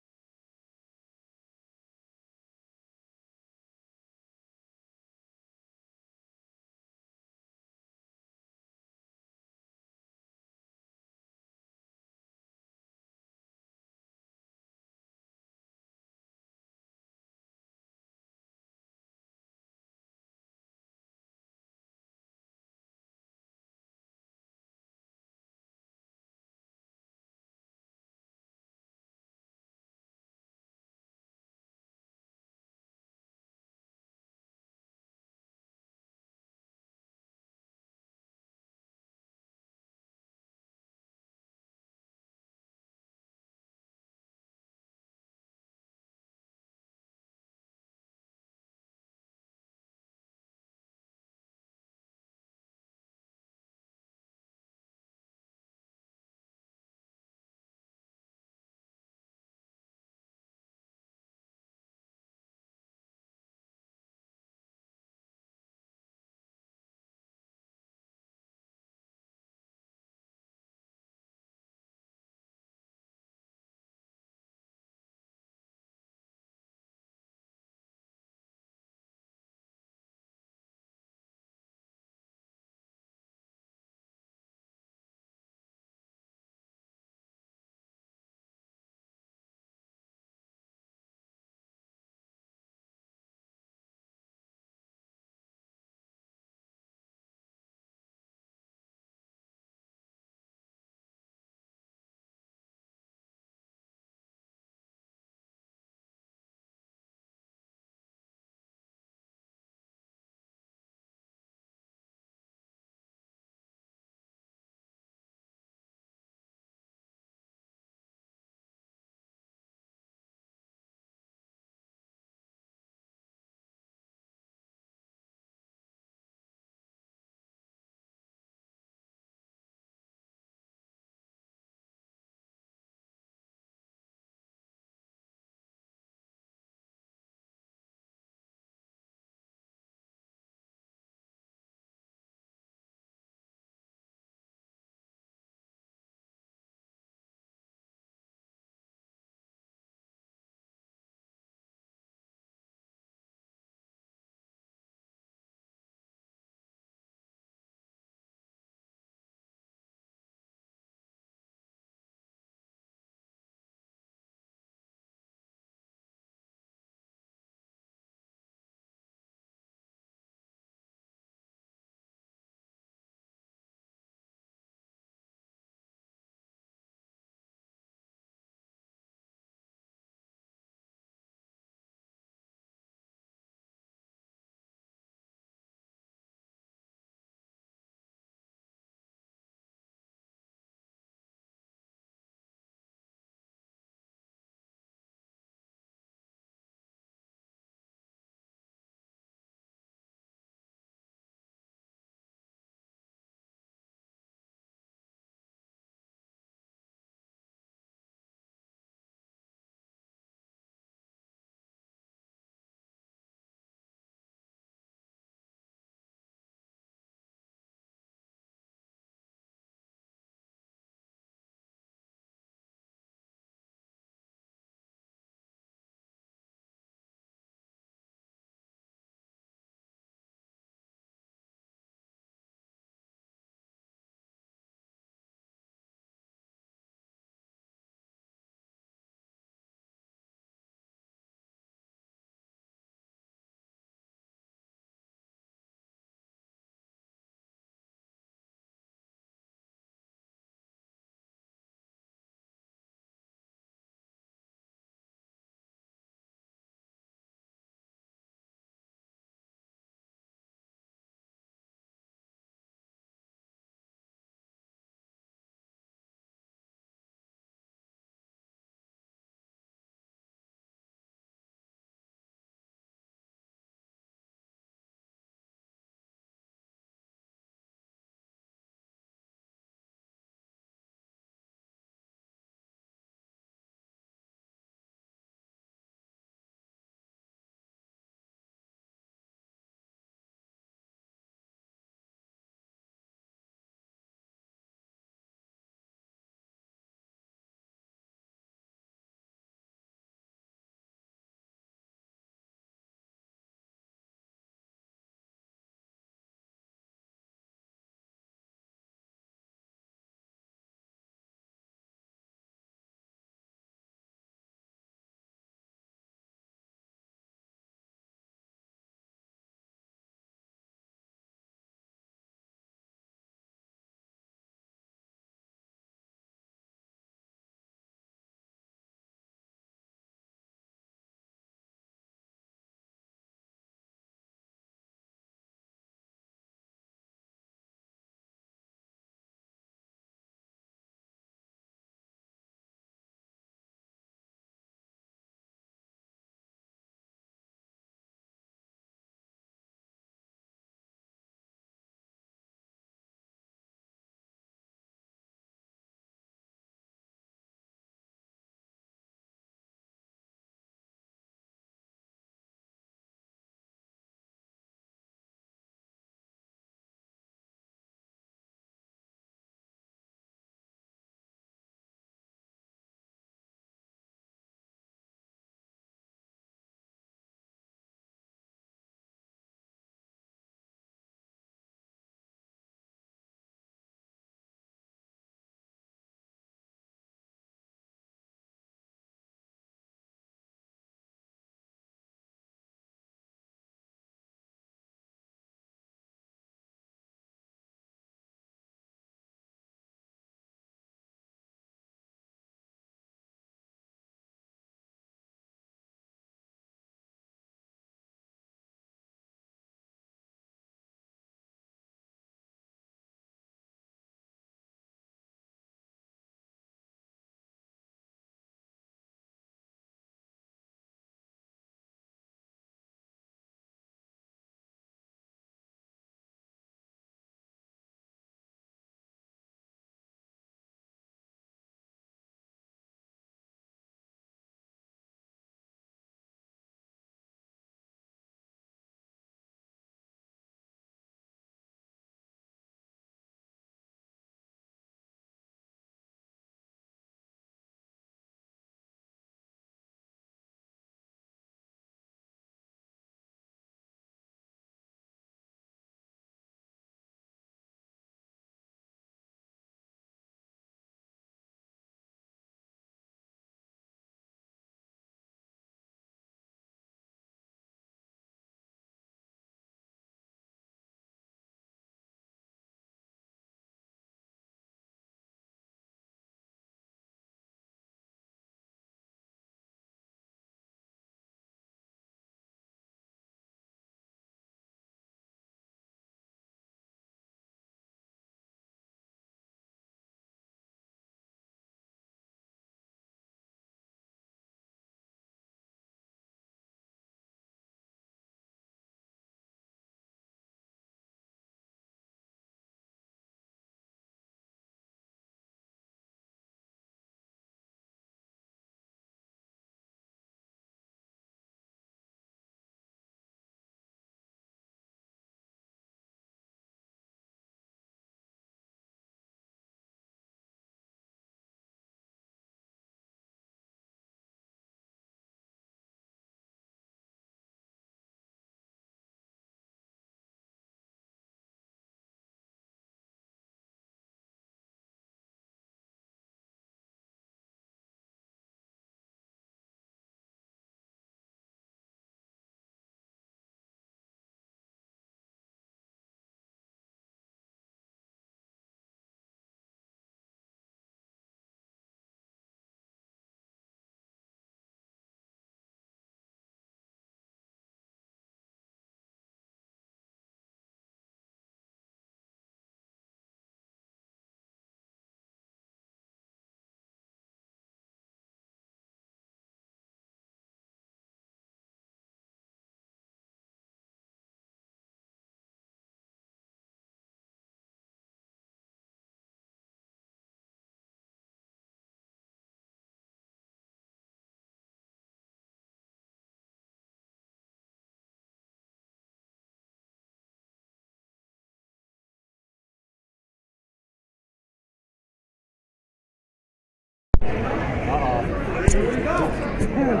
And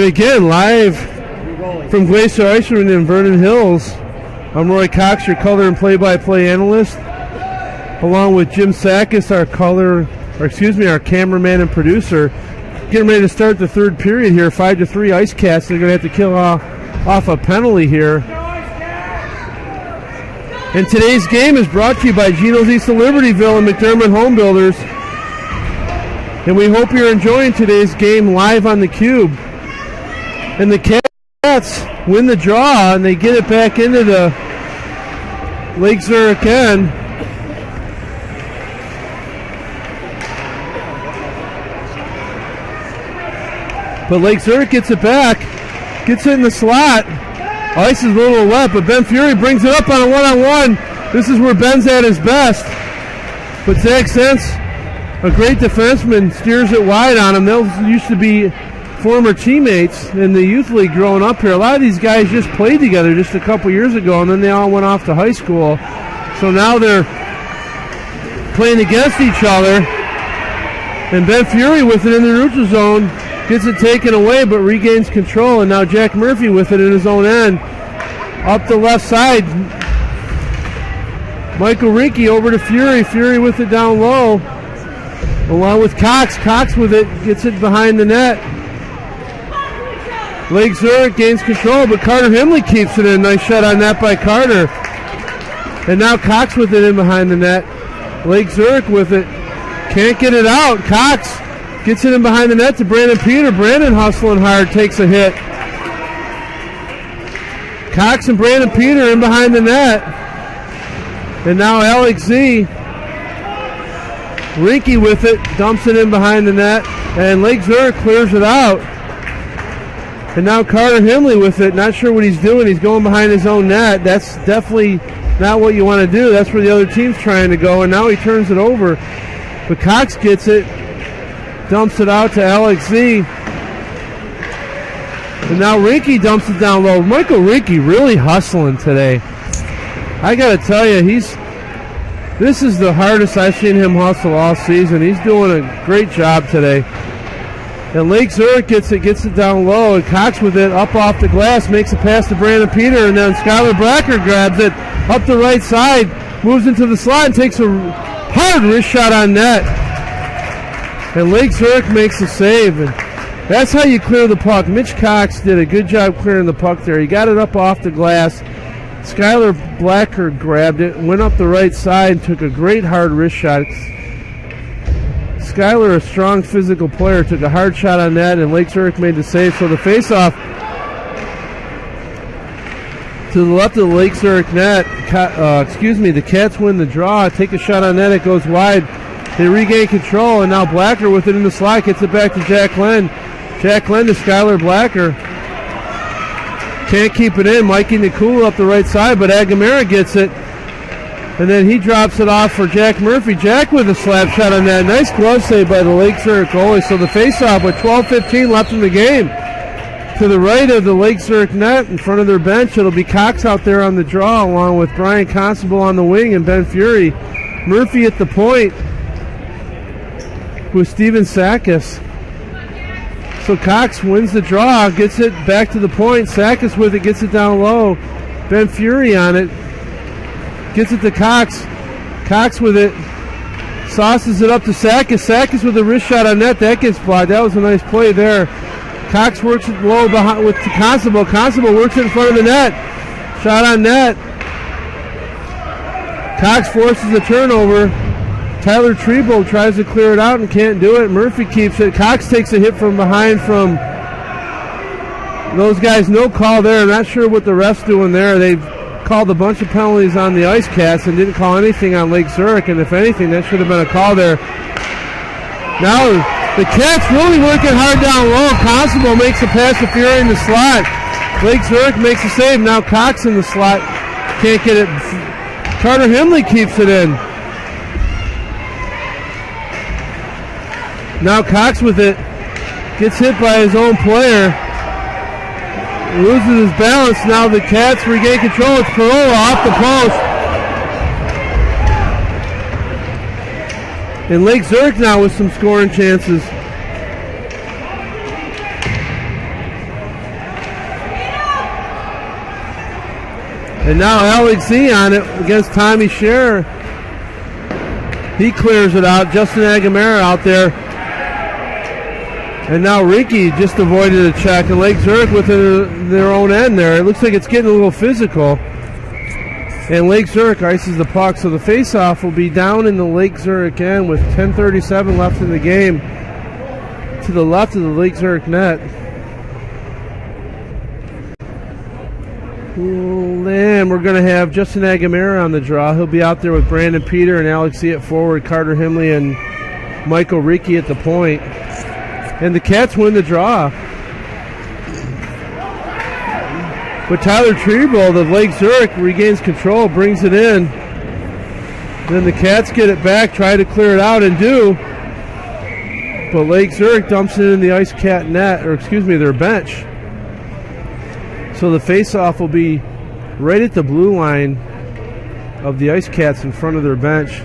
again, live from Glacier Ice Arena in Vernon Hills, I'm Roy Cox, your color and play-by-play analyst, along with Jim Sakis, our cameraman and producer. Getting ready to start the third period here, 5-3 Ice Cats. They're going to have to kill off a penalty here. And today's game is brought to you by Geno's East of Libertyville and McDermott Home Builders. And we hope you're enjoying today's game live on the Cube. And the Cats win the draw, and they get it back into the Lake Zurich end. But Lake Zurich gets it back, gets it in the slot. Ice is a little wet, but Ben Fury brings it up on a one-on-one. This is where Ben's at his best. But Zach Sense, a great defenseman, steers it wide on him. Those used to be former teammates in the youth league growing up here. A lot of these guys just played together just a couple years ago, and then they all went off to high school. So now they're playing against each other. And Ben Fury with it in the neutral zone gets it taken away, but regains control. And now Jack Murphy with it in his own end. Up the left side, Michael Rinke over to Fury. Fury with it down low, along with Cox. Cox with it, gets it behind the net. Lake Zurich gains control, but Carter Himley keeps it in. Nice shot on that by Carter. And now Cox with it in behind the net. Lake Zurich with it. Can't get it out. Cox gets it in behind the net to Brandon Peter. Brandon hustling hard, takes a hit. Cox and Brandon Peter in behind the net. And now Alex Z. Rinke with it, dumps it in behind the net. And Lake Zurich clears it out. And now Carter Himley with it. Not sure what he's doing. He's going behind his own net. That's definitely not what you want to do. That's where the other team's trying to go. And now he turns it over. But Cox gets it. Dumps it out to Alex Z. And now Rinke dumps it down low. Michael Rinke really hustling today. I got to tell you, this is the hardest I've seen him hustle all season. He's doing a great job today. And Lake Zurich gets it down low, and Cox with it up off the glass, makes a pass to Brandon Peter, and then Skylar Blacker grabs it up the right side, moves into the slot, and takes a hard wrist shot on net. And Lake Zurich makes a save, and that's how you clear the puck. Mitch Cox did a good job clearing the puck there. He got it up off the glass. Skylar Blacker grabbed it, went up the right side, and took a great hard wrist shot. Skylar, a strong physical player, took a hard shot on that, and Lake Zurich made the save. So the face-off to the left of the Lake Zurich net. The Cats win the draw. Take a shot on that. It goes wide. They regain control, and now Blacker with it in the slot gets it back to Jack Len. Jack Len to Skylar Blacker. Can't keep it in. Mikey Nakula up the right side, but Agamera gets it. And then he drops it off for Jack Murphy. Jack with a slap shot on that. Nice glove save by the Lake Zurich goalie. So the face-off with 12:15 left in the game. To the right of the Lake Zurich net, in front of their bench, it'll be Cox out there on the draw, along with Brian Constable on the wing and Ben Fury. Murphy at the point with Steven Sakis. So Cox wins the draw, gets it back to the point. Sakis with it, gets it down low. Ben Fury on it. Gets it to Cox. Cox with it. Sauces it up to Sakis. Sakis with a wrist shot on net. That gets blocked. That was a nice play there. Cox works it low behind with Constable. Constable works it in front of the net. Shot on net. Cox forces a turnover. Tyler Trebo tries to clear it out and can't do it. Murphy keeps it. Cox takes a hit from behind from those guys. No call there. I'm not sure what the ref's doing there. They've called a bunch of penalties on the Ice Cats and didn't call anything on Lake Zurich, and if anything, that should have been a call there. Now the Cats really working hard down low. Constable makes a pass to Fury in the slot. Lake Zurich makes a save. Now Cox in the slot. Can't get it. Carter Himley keeps it in. Now Cox with it. Gets hit by his own player. Loses his balance. Now the Cats regain control. It's Parola off the post. And Lake Zurich now with some scoring chances. And now LZM on it against Tommy Scherer. He clears it out. Justin Agamera out there. And now Rinke just avoided a check. And Lake Zurich within their own end there. It looks like it's getting a little physical. And Lake Zurich ices the puck. So the faceoff will be down in the Lake Zurich end with 10:37 left in the game. To the left of the Lake Zurich net. And we're going to have Justin Agamera on the draw. He'll be out there with Brandon Peter and Alex E at forward, Carter Himley and Michael Rinke at the point. And the Cats win the draw. But Tyler Treble of Lake Zurich regains control, brings it in. Then the Cats get it back, try to clear it out and do. But Lake Zurich dumps it in the Ice Cat net, or excuse me, their bench. So the faceoff will be right at the blue line of the Ice Cats in front of their bench.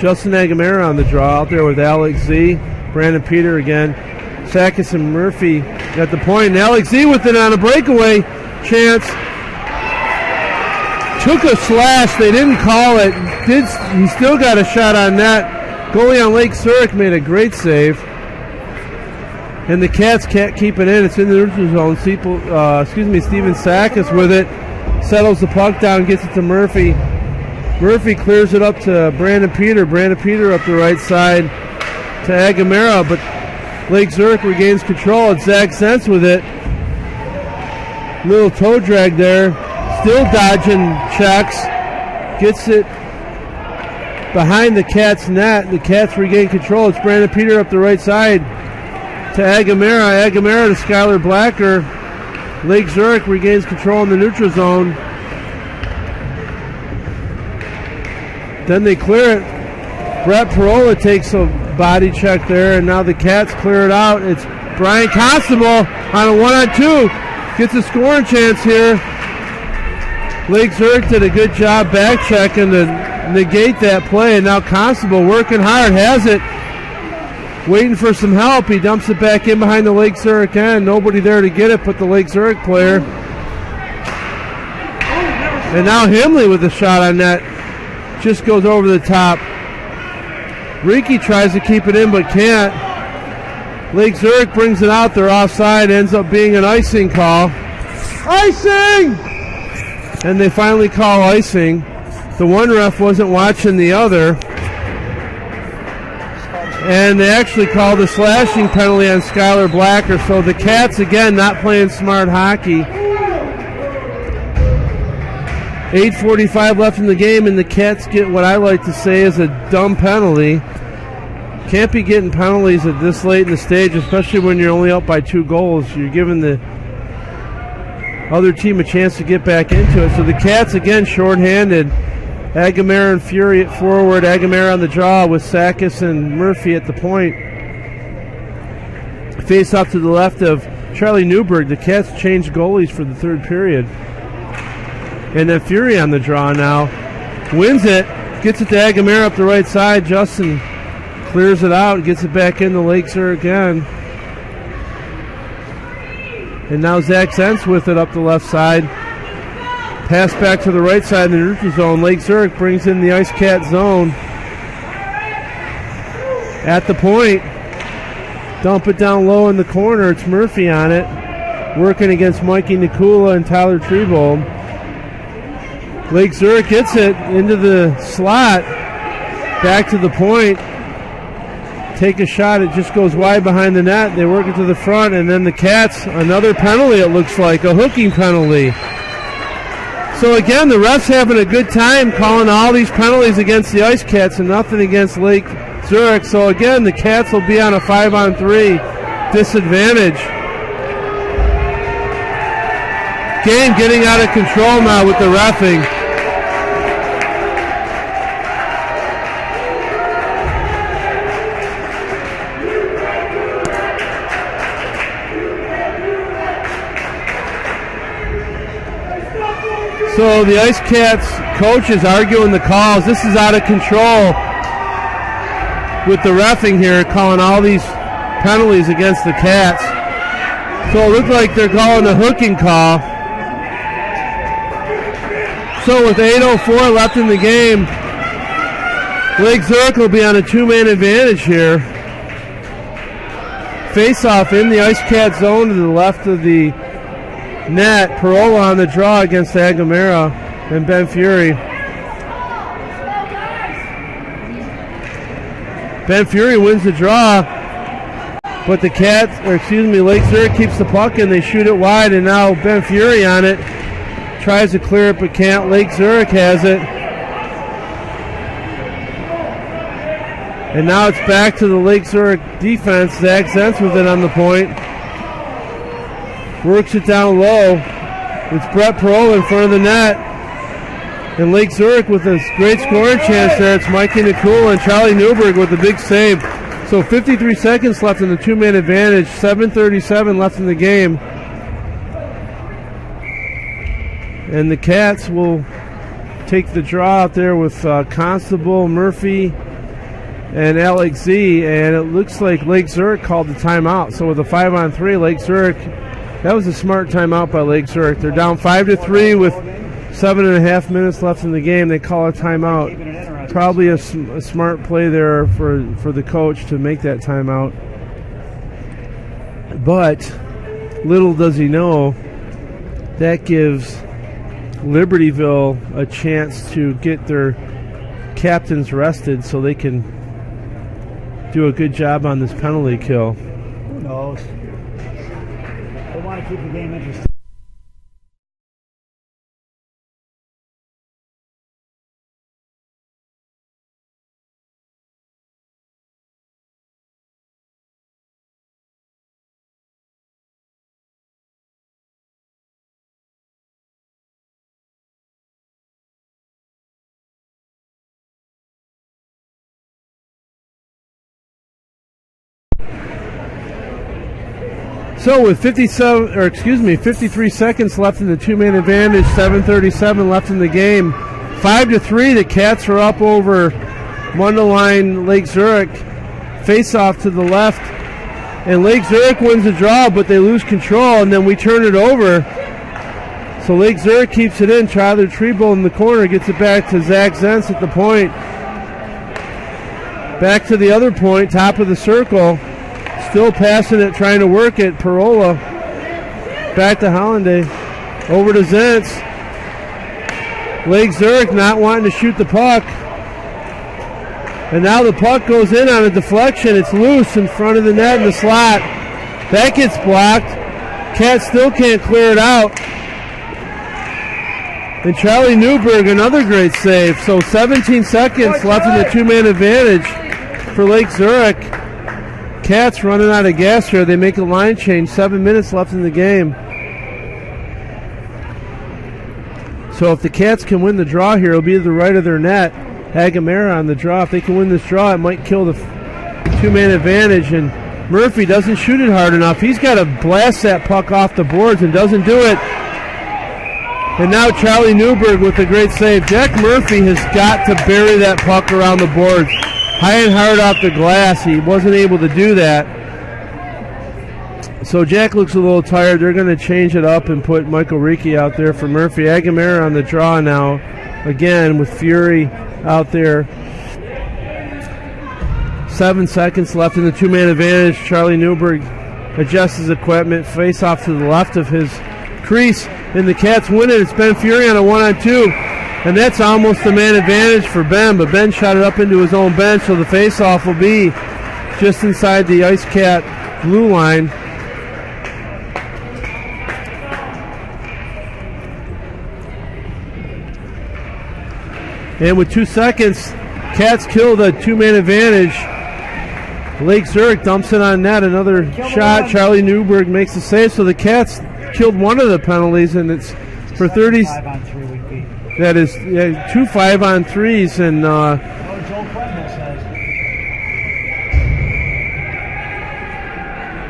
Justin Agamera on the draw out there with Alex Z. Brandon Peter again. Sakis and Murphy at the point. And Alex Z with it on a breakaway chance. Took a slash. They didn't call it. He still got a shot on net. Goalie on Lake Zurich made a great save. And the Cats can't keep it in. It's in the neutral zone. Steven Sakis with it. Settles the puck down, gets it to Murphy. Murphy clears it up to Brandon Peter. Brandon Peter up the right side to Agamera, but Lake Zurich regains control. It's Zach Sentz with it. Little toe drag there. Still dodging checks. Gets it behind the Cats' net. The Cats regain control. It's Brandon Peter up the right side to Agamera. Agamera to Skylar Blacker. Lake Zurich regains control in the neutral zone. Then they clear it. Brett Parola takes a body check there, and now the Cats clear it out. It's Brian Constable on a 1-on-2. Gets a scoring chance here. Lake Zurich did a good job back checking to negate that play, and now Constable working hard, has it. Waiting for some help. He dumps it back in behind the Lake Zurich end. Nobody there to get it but the Lake Zurich player. And now Himley with a shot on net. Just goes over the top. Rinke tries to keep it in but can't. Lake Zurich brings it out. They're offside. Ends up being an icing call. Icing! And they finally call icing. The one ref wasn't watching the other. And they actually called a slashing penalty on Skylar Blacker. So the Cats, again, not playing smart hockey. 8:45 left in the game, and the Cats get what I like to say is a dumb penalty. Can't be getting penalties at this late in the stage, especially when you're only up by 2 goals. You're giving the other team a chance to get back into it. So the Cats, again, shorthanded. Agamera and Fury at forward. Agamera on the draw with Sakis and Murphy at the point. Face off to the left of Charlie Newberg. The Cats changed goalies for the third period. And then Fury on the draw now. Wins it. Gets it to Agamera up the right side. Justin clears it out. Gets it back in the Lake Zurich again. And now Zach Sentz with it up the left side. Pass back to the right side in the neutral zone. Lake Zurich brings in the Ice Cat zone. At the point. Dump it down low in the corner. It's Murphy on it. Working against Mikey Nikula and Tyler Treble. Lake Zurich gets it into the slot. Back to the point. Take a shot. It just goes wide behind the net. They work it to the front. And then the Cats, another penalty it looks like. A hooking penalty. So again, the refs having a good time calling all these penalties against the Ice Cats and nothing against Lake Zurich. So again, the Cats will be on a 5-on-3 disadvantage. Game getting out of control now with the reffing. So the Ice Cats coach is arguing the calls. This is out of control with the reffing here, calling all these penalties against the Cats. So it looks like they're calling a hooking call. So with 8:04 left in the game, Lake Zurich will be on a two-man advantage here. Face-off in the Ice Cat zone to the left of the net. Parola on the draw against Agamera and Ben Fury. Ben Fury wins the draw, but the Lake Zurich keeps the puck and they shoot it wide, and now Ben Fury on it. Tries to clear it but can't. Lake Zurich has it. And now it's back to the Lake Zurich defense. Zach Zentz with it on the point. Works it down low. It's Brett Parola in front of the net. And Lake Zurich with a great scoring chance there. It's Mikey Nakula and Charlie Newberg with a big save. So 53 seconds left in the two-man advantage. 7:37 left in the game. And the Cats will take the draw out there with Constable, Murphy, and Alex Z. And it looks like Lake Zurich called the timeout. So with a 5-on-3, Lake Zurich, that was a smart timeout by Lake Zurich. They're down 5-3 with 7.5 minutes left in the game. They call a timeout. Probably a smart play there for the coach to make that timeout. But little does he know, that gives Libertyville a chance to get their captains rested so they can do a good job on this penalty kill. Who knows? They want to keep the game interesting. So with 53 seconds left in the two-man advantage, 7:37 left in the game. 5-3, the Cats are up over Mundelein Lake Zurich. Face off to the left, and Lake Zurich wins the draw, but they lose control, and then we turn it over. So Lake Zurich keeps it in. Tyler Treble in the corner gets it back to Zach Zentz at the point. Back to the other point, top of the circle. Still passing it, trying to work it. Parola back to Hollanday. Over to Zentz. Lake Zurich not wanting to shoot the puck. And now the puck goes in on a deflection. It's loose in front of the net in the slot. That gets blocked. Cats still can't clear it out. And Charlie Newberg, another great save. So 17 seconds left in the two-man advantage for Lake Zurich. Cats running out of gas here. They make a line change. 7 minutes left in the game. So if the Cats can win the draw here, it'll be to the right of their net. Agamera on the draw. If they can win this draw, it might kill the two-man advantage. And Murphy doesn't shoot it hard enough. He's got to blast that puck off the boards and doesn't do it. And now Charlie Newberg with a great save. Jack Murphy has got to bury that puck around the boards. High and hard off the glass. He wasn't able to do that. So Jack looks a little tired. They're going to change it up and put Michael Ricci out there for Murphy. Agamera on the draw now. Again with Fury out there. 7 seconds left in the two-man advantage. Charlie Newberg adjusts his equipment. Face off to the left of his crease. And the Cats win it. It's Ben Fury on a 1-on-2. And that's almost the man advantage for Ben, but Ben shot it up into his own bench, so the face-off will be just inside the Ice Cat blue line. And with 2 seconds, Cats kill the two-man advantage. Lake Zurich dumps it on net. Another shot. Charlie Newberg makes the save, so the Cats killed one of the penalties, and it's for 30. That is 2 5-on-3s, and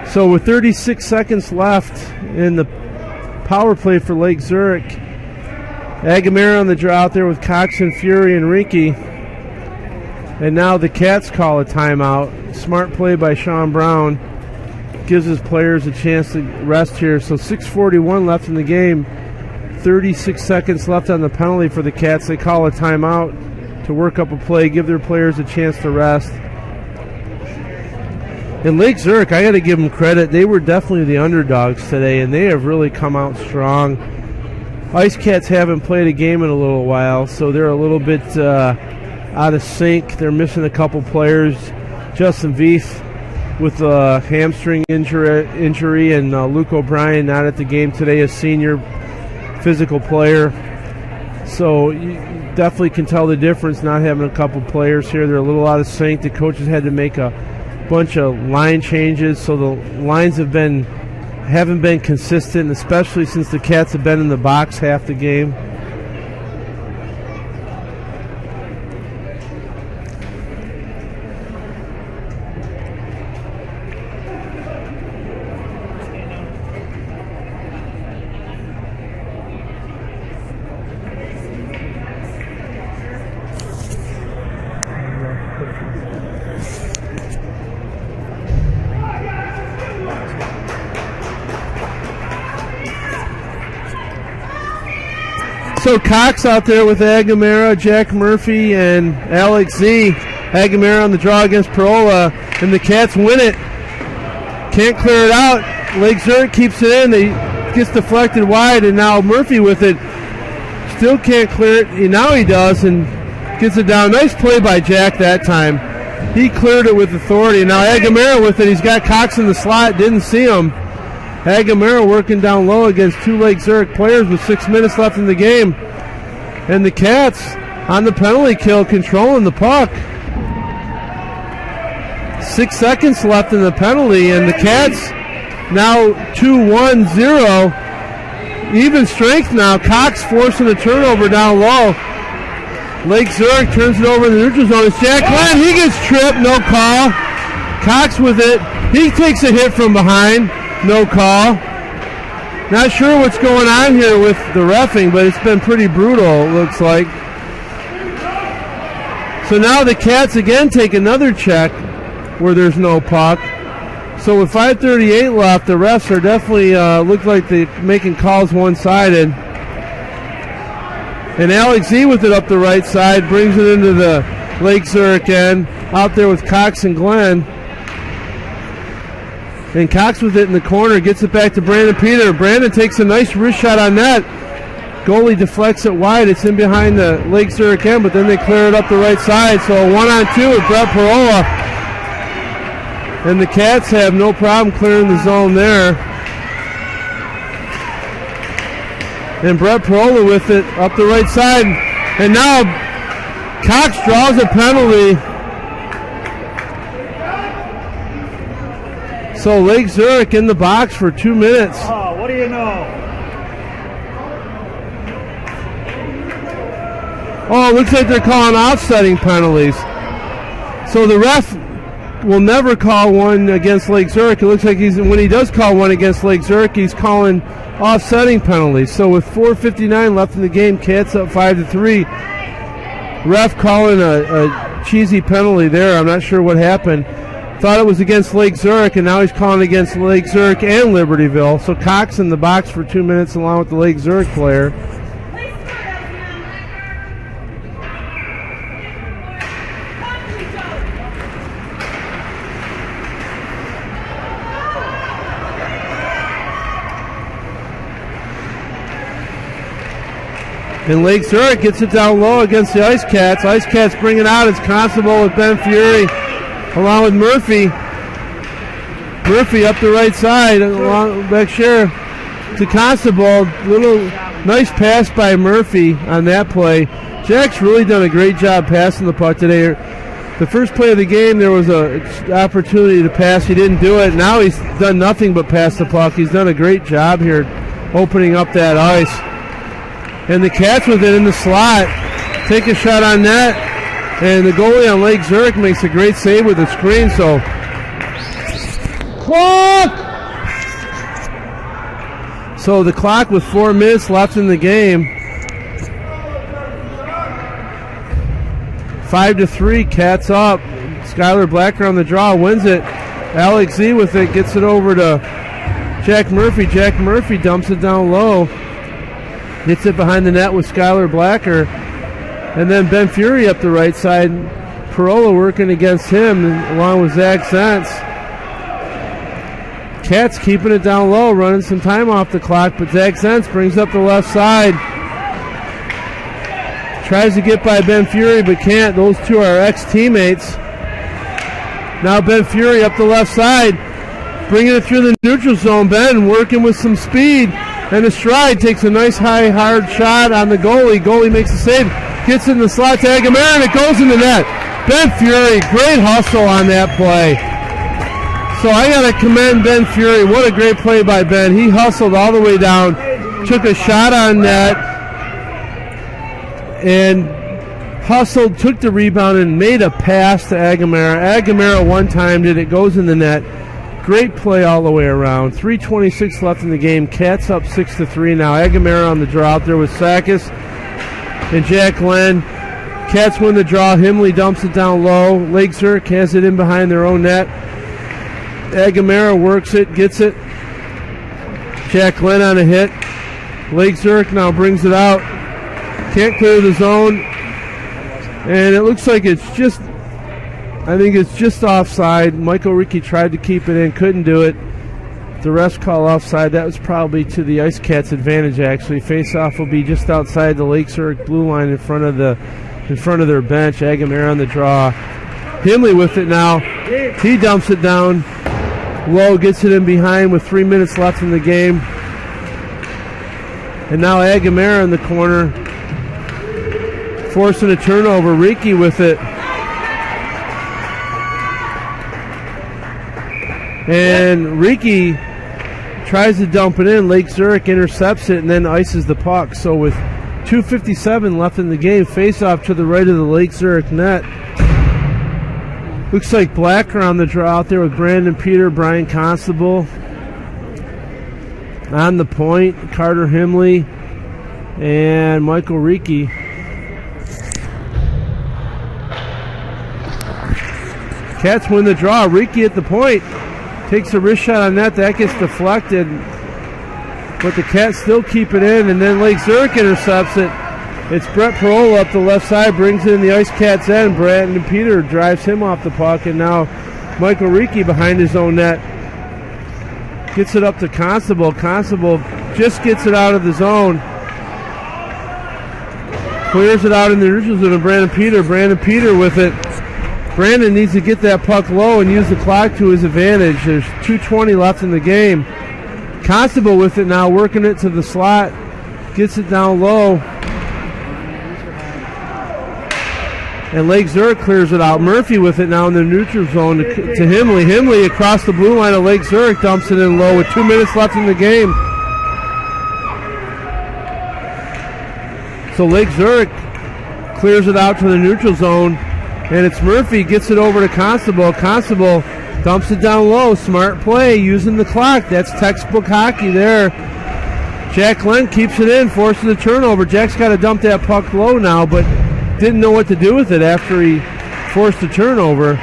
so with 36 seconds left in the power play for Lake Zurich, Agamera on the draw out there with Cox and Fury and Rinky. And now the Cats call a timeout. Smart play by Sean Brown. Gives his players a chance to rest here. So 6:41 left in the game. 36 seconds left on the penalty for the Cats. They call a timeout to work up a play, give their players a chance to rest. And Lake Zurich, I got to give them credit. They were definitely the underdogs today, and they have really come out strong. Ice Cats haven't played a game in a little while, so they're a little bit out of sync. They're missing a couple players. Justin Veith with a hamstring injury, and Luke O'Brien not at the game today, a senior physical player. So you definitely can tell the difference not having a couple players here. They're a little out of sync. The coaches had to make a bunch of line changes, so the lines haven't been consistent, especially since the Cats have been in the box half the game. So Cox out there with Agamera, Jack Murphy, and Alex Z. Agamera on the draw against Parola, and the Cats win it. Can't clear it out. Lake Zurich keeps it in. It gets deflected wide, and now Murphy with it. Still can't clear it. Now he does, and gets it down. Nice play by Jack that time. He cleared it with authority. Now Agamera with it. He's got Cox in the slot. Didn't see him. Agamera working down low against two Lake Zurich players with 6 minutes left in the game. And the Cats on the penalty kill controlling the puck. 6 seconds left in the penalty, and the Cats now 2-1-0. Even strength now. Cox forcing a turnover down low. Lake Zurich turns it over in the neutral zone. It's Jack Glenn. He gets tripped. No call. Cox with it. He takes a hit from behind. No call. Not sure what's going on here with the reffing, but it's been pretty brutal, it looks like. So now the Cats again take another check where there's no puck. So with 5:38 left, the refs are definitely look like they're making calls one-sided. And Alex Z with it up the right side brings it into the Lake Zurich end, out there with Cox and Glenn. And Cox with it in the corner, gets it back to Brandon Peter. Brandon takes a nice wrist shot on net. Goalie deflects it wide. It's in behind the Lake Zurich end, but then they clear it up the right side. So a 1-on-2 with Brett Parola. And the Cats have no problem clearing the zone there. And Brett Parola with it up the right side. And now Cox draws a penalty. So Lake Zurich in the box for 2 minutes. Oh, what do you know? Oh, it looks like they're calling offsetting penalties. So the ref will never call one against Lake Zurich. It looks like when he does call one against Lake Zurich, he's calling offsetting penalties. So with 4:59 left in the game, Cats up 5-3. Ref calling a cheesy penalty there. I'm not sure what happened. Thought it was against Lake Zurich, and now he's calling against Lake Zurich and Libertyville. So Cox in the box for 2 minutes along with the Lake Zurich player. And Lake Zurich gets it down low against the Ice Cats. Ice Cats bring it out. It's Constable with Ben Fury along with Murphy. Murphy up the right side, along back here to Constable. Little nice pass by Murphy on that play. Jack's really done a great job passing the puck today. The first play of the game, there was an opportunity to pass. He didn't do it. Now he's done nothing but pass the puck. He's done a great job here opening up that ice. And the Cats with it in the slot. Take a shot on net. And the goalie on Lake Zurich makes a great save with the screen. So, clock! So the clock with 4 minutes left in the game. 5-3, Cats up. Skylar Blacker on the draw, wins it. Alex Z with it, gets it over to Jack Murphy. Jack Murphy dumps it down low. Gets it behind the net with Skylar Blacker. And then Ben Fury up the right side. Parola working against him along with Zach Zentz. Cats keeping it down low, running some time off the clock, but Zach Zentz brings up the left side. Tries to get by Ben Fury, but can't. Those two are ex-teammates. Now Ben Fury up the left side, bringing it through the neutral zone. Ben working with some speed and a stride, takes a nice high, hard shot on the goalie. Goalie makes a save, gets in the slot to Agamera, and it goes in the net. Ben Fury, great hustle on that play. So I got to commend Ben Fury. What a great play by Ben. He hustled all the way down, took a shot on net, and hustled, took the rebound, and made a pass to Agamera. Agamera one-timed it. It goes in the net. Great play all the way around. 3:26 left in the game. Cats up 6-3 now. Agamera on the draw out there with Sakis and Jack Glenn. Cats win the draw. Himley dumps it down low. Lake Zurich has it in behind their own net. Agamera works it, gets it. Jack Glenn on a hit. Lake Zurich now brings it out. Can't clear the zone. And it looks like it's just, I think it's just offside. Michael Ricky tried to keep it in, couldn't do it. The refs call offside. That was probably to the Ice Cats' advantage, actually. Face-off will be just outside the Lake Zurich blue line in front of their bench. Agamera on the draw. Himley with it now. He dumps it down low, gets it in behind with 3 minutes left in the game. And now Agamera in the corner, forcing a turnover. Ricky with it. And Ricky tries to dump it in. Lake Zurich intercepts it and then ices the puck. So with 2:57 left in the game, face-off to the right of the Lake Zurich net. Looks like Blacker on the draw out there with Brandon Peter, Brian Constable. On the point, Carter Himley and Michael Ricky. Cats win the draw. Ricky at the point. Takes a wrist shot on that. That gets deflected. But the Cats still keep it in, and then Lake Zurich intercepts it. It's Brett Parola up the left side, brings it in the Ice Cats end. Brandon Peter drives him off the puck, and now Michael Ricky behind his own net. Gets it up to Constable. Constable just gets it out of the zone. Clears it out in the neutral zone to Brandon Peter. Brandon Peter with it. Brandon needs to get that puck low and use the clock to his advantage. There's 2:20 left in the game. Constable with it now, working it to the slot. Gets it down low. And Lake Zurich clears it out. Murphy with it now in the neutral zone to Himley. Himley across the blue line of Lake Zurich dumps it in low with 2 minutes left in the game. So Lake Zurich clears it out to the neutral zone. And it's Murphy, gets it over to Constable. Constable dumps it down low. Smart play using the clock. That's textbook hockey there. Jack Glenn keeps it in, forces a turnover. Jack's got to dump that puck low now, but didn't know what to do with it after he forced a turnover.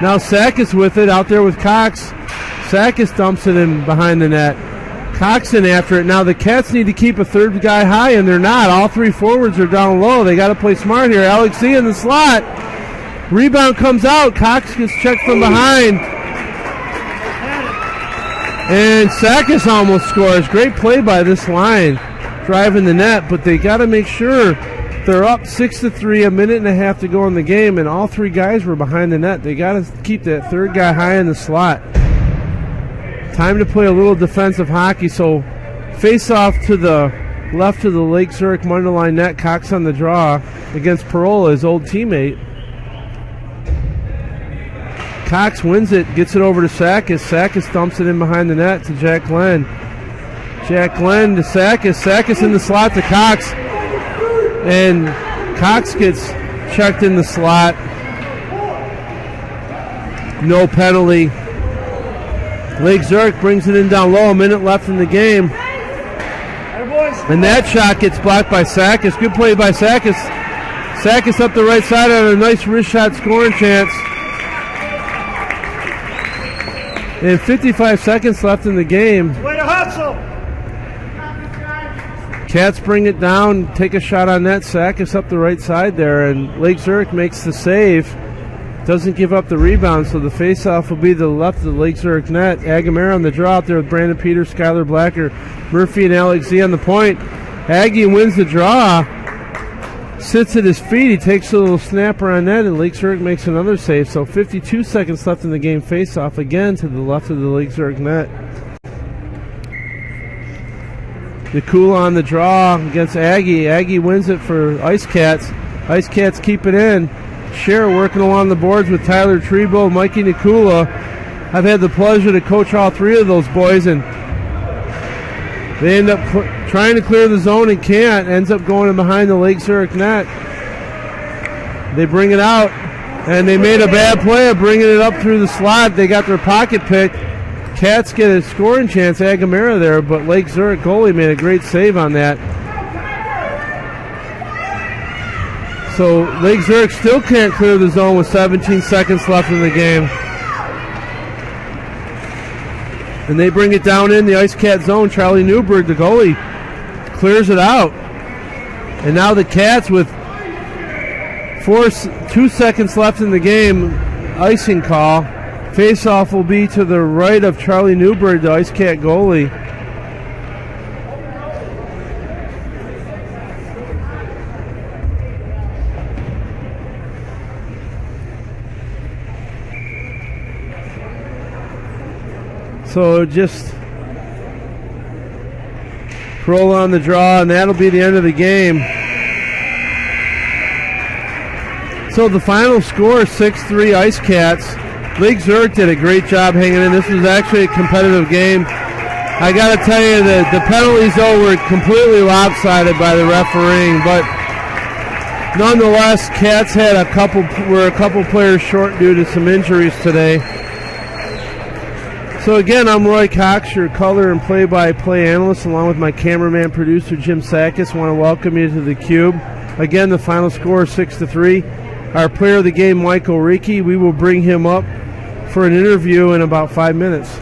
Now Sakis with it out there with Cox. Sakis dumps it in behind the net. Cox in after it. Now the Cats need to keep a third guy high, and they're not. All three forwards are down low. They got to play smart here. Alex Z in the slot. Rebound comes out. Cox gets checked from behind. And Sakis almost scores. Great play by this line, driving the net, but they got to make sure they're up 6-3, a minute and a half to go in the game, and all three guys were behind the net. They got to keep that third guy high in the slot. Time to play a little defensive hockey. So face off to the left of the Lake Zurich Munderline net. Cox on the draw against Parola, his old teammate. Cox wins it, gets it over to Sakis. Sakis dumps it in behind the net to Jack Glenn. Jack Glenn to Sakis. Sakis in the slot to Cox. And Cox gets checked in the slot. No penalty. Lake Zurich brings it in down low, a minute left in the game. And that shot gets blocked by Sakis. Good play by Sakis. Sakis up the right side on a nice wrist shot scoring chance. And 55 seconds left in the game. Way to hustle! Cats bring it down, take a shot on net. Sakis up the right side there, and Lake Zurich makes the save. Doesn't give up the rebound, so the faceoff will be to the left of the Lake Zurich net. Agamera on the draw out there with Brandon Peters, Skylar Blacker, Murphy, and Alex Z on the point. Aggie wins the draw, sits at his feet. He takes a little snapper on net, and Lake Zurich makes another save. So 52 seconds left in the game. Faceoff again to the left of the Lake Zurich net. Nikula on the draw against Aggie. Aggie wins it for Ice Cats. Ice Cats keep it in. Cher working along the boards with Tyler Trebo, Mikey Nikula. I've had the pleasure to coach all three of those boys, and they end up trying to clear the zone and can't. Ends up going in behind the Lake Zurich net. They bring it out, and they made a bad play of bringing it up through the slot. They got their pocket picked. Cats get a scoring chance, Agamera there, but Lake Zurich goalie made a great save on that. So Lake Zurich still can't clear the zone with 17 seconds left in the game. And they bring it down in the Ice Cat zone. Charlie Newberg, the goalie, clears it out. And now the Cats with 2 seconds left in the game, icing call. Face-off will be to the right of Charlie Newberg, the Ice Cat goalie. So just roll on the draw, and that'll be the end of the game. So the final score, 6-3 Ice Cats. Lake Zurich did a great job hanging in. This was actually a competitive game. I got to tell you that the penalties, though, were completely lopsided by the refereeing, but nonetheless, Cats had were a couple players short due to some injuries today. So again, I'm Roy Cox, your color and play-by-play analyst, along with my cameraman, producer Jim Sakis. I want to welcome you to the Cube. Again, the final score is 6-3. Our player of the game, Michael Rieke, we will bring him up for an interview in about 5 minutes.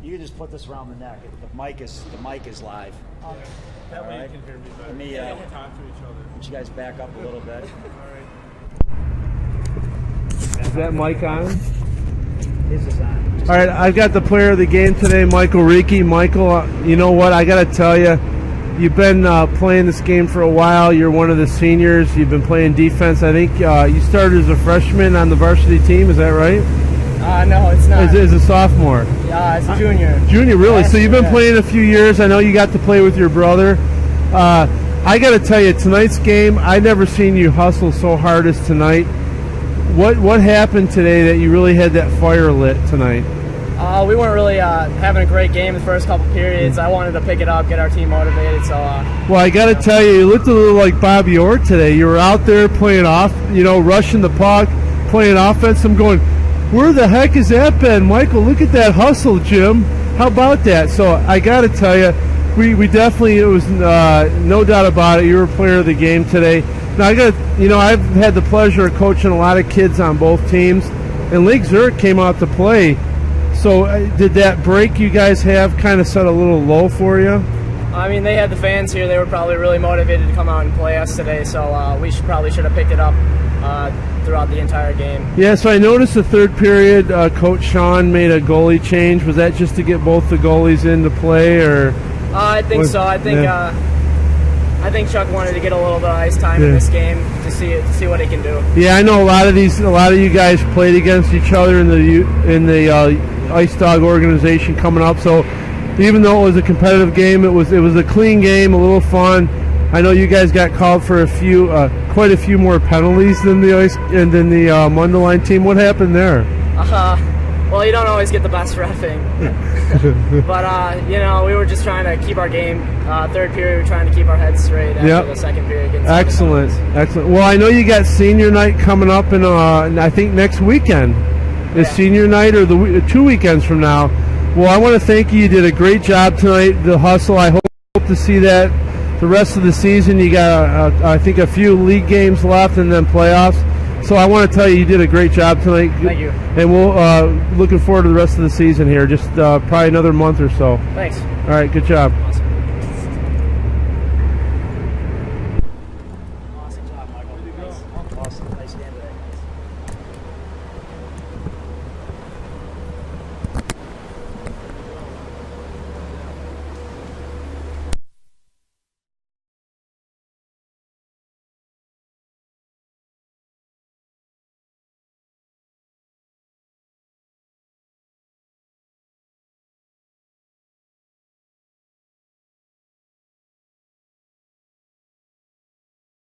You can just put this around the neck. The mic is live. That way you can hear me better. Let me talk to each other. let you guys back up a little bit. Is that mic on? This is on. All right, I've got the player of the game today, Michael Reiki. Michael, you know what? I got to tell you, you've been playing this game for a while. You're one of the seniors. You've been playing defense. I think you started as a freshman on the varsity team. Is that right? No, it's not. As a sophomore. Yeah, it's a junior. Junior, really? So you've been Yeah. playing a few years. I know you got to play with your brother. I got to tell you, tonight's game, I never seen you hustle so hard as tonight. What happened today that you really had that fire lit tonight? We weren't really having a great game the first couple periods. I wanted to pick it up, get our team motivated. So. Well, I got to tell you, you looked a little like Bobby Orr today. You were out there playing off, rushing the puck, playing offense. I'm going, where the heck has that been? Michael, look at that hustle, Jim. How about that? So I got to tell you, we definitely, it was no doubt about it, you were player of the game today. Now, I've had the pleasure of coaching a lot of kids on both teams, and League Zurich came out to play. So did that break you guys have kind of set a little low for you? I mean, they had the fans here. They were probably really motivated to come out and play us today. So we probably should have picked it up throughout the entire game. Yeah, so I noticed the third period, Coach Sean made a goalie change. Was that just to get both the goalies into play, or? I think so. I think Chuck wanted to get a little bit of ice time in this game to see what he can do. Yeah, I know a lot of you guys played against each other in the Ice Dog organization coming up. So even though it was a competitive game, it was a clean game, a little fun. I know you guys got called for quite a few more penalties than the Mundelein team. What happened there? Well, you don't always get the best reffing. But, we were just trying to keep our game. Third period, we were trying to keep our heads straight after the second period. Excellent. Well, I know you got senior night coming up in, I think, next weekend. Is senior night or 2 weekends from now. Well, I want to thank you. You did a great job tonight, the hustle. I hope to see that the rest of the season. You got, I think, a few league games left and then playoffs. So I want to tell you did a great job tonight. Thank you. And we'll looking forward to the rest of the season here, just probably another month or so. Thanks. All right, good job. Awesome.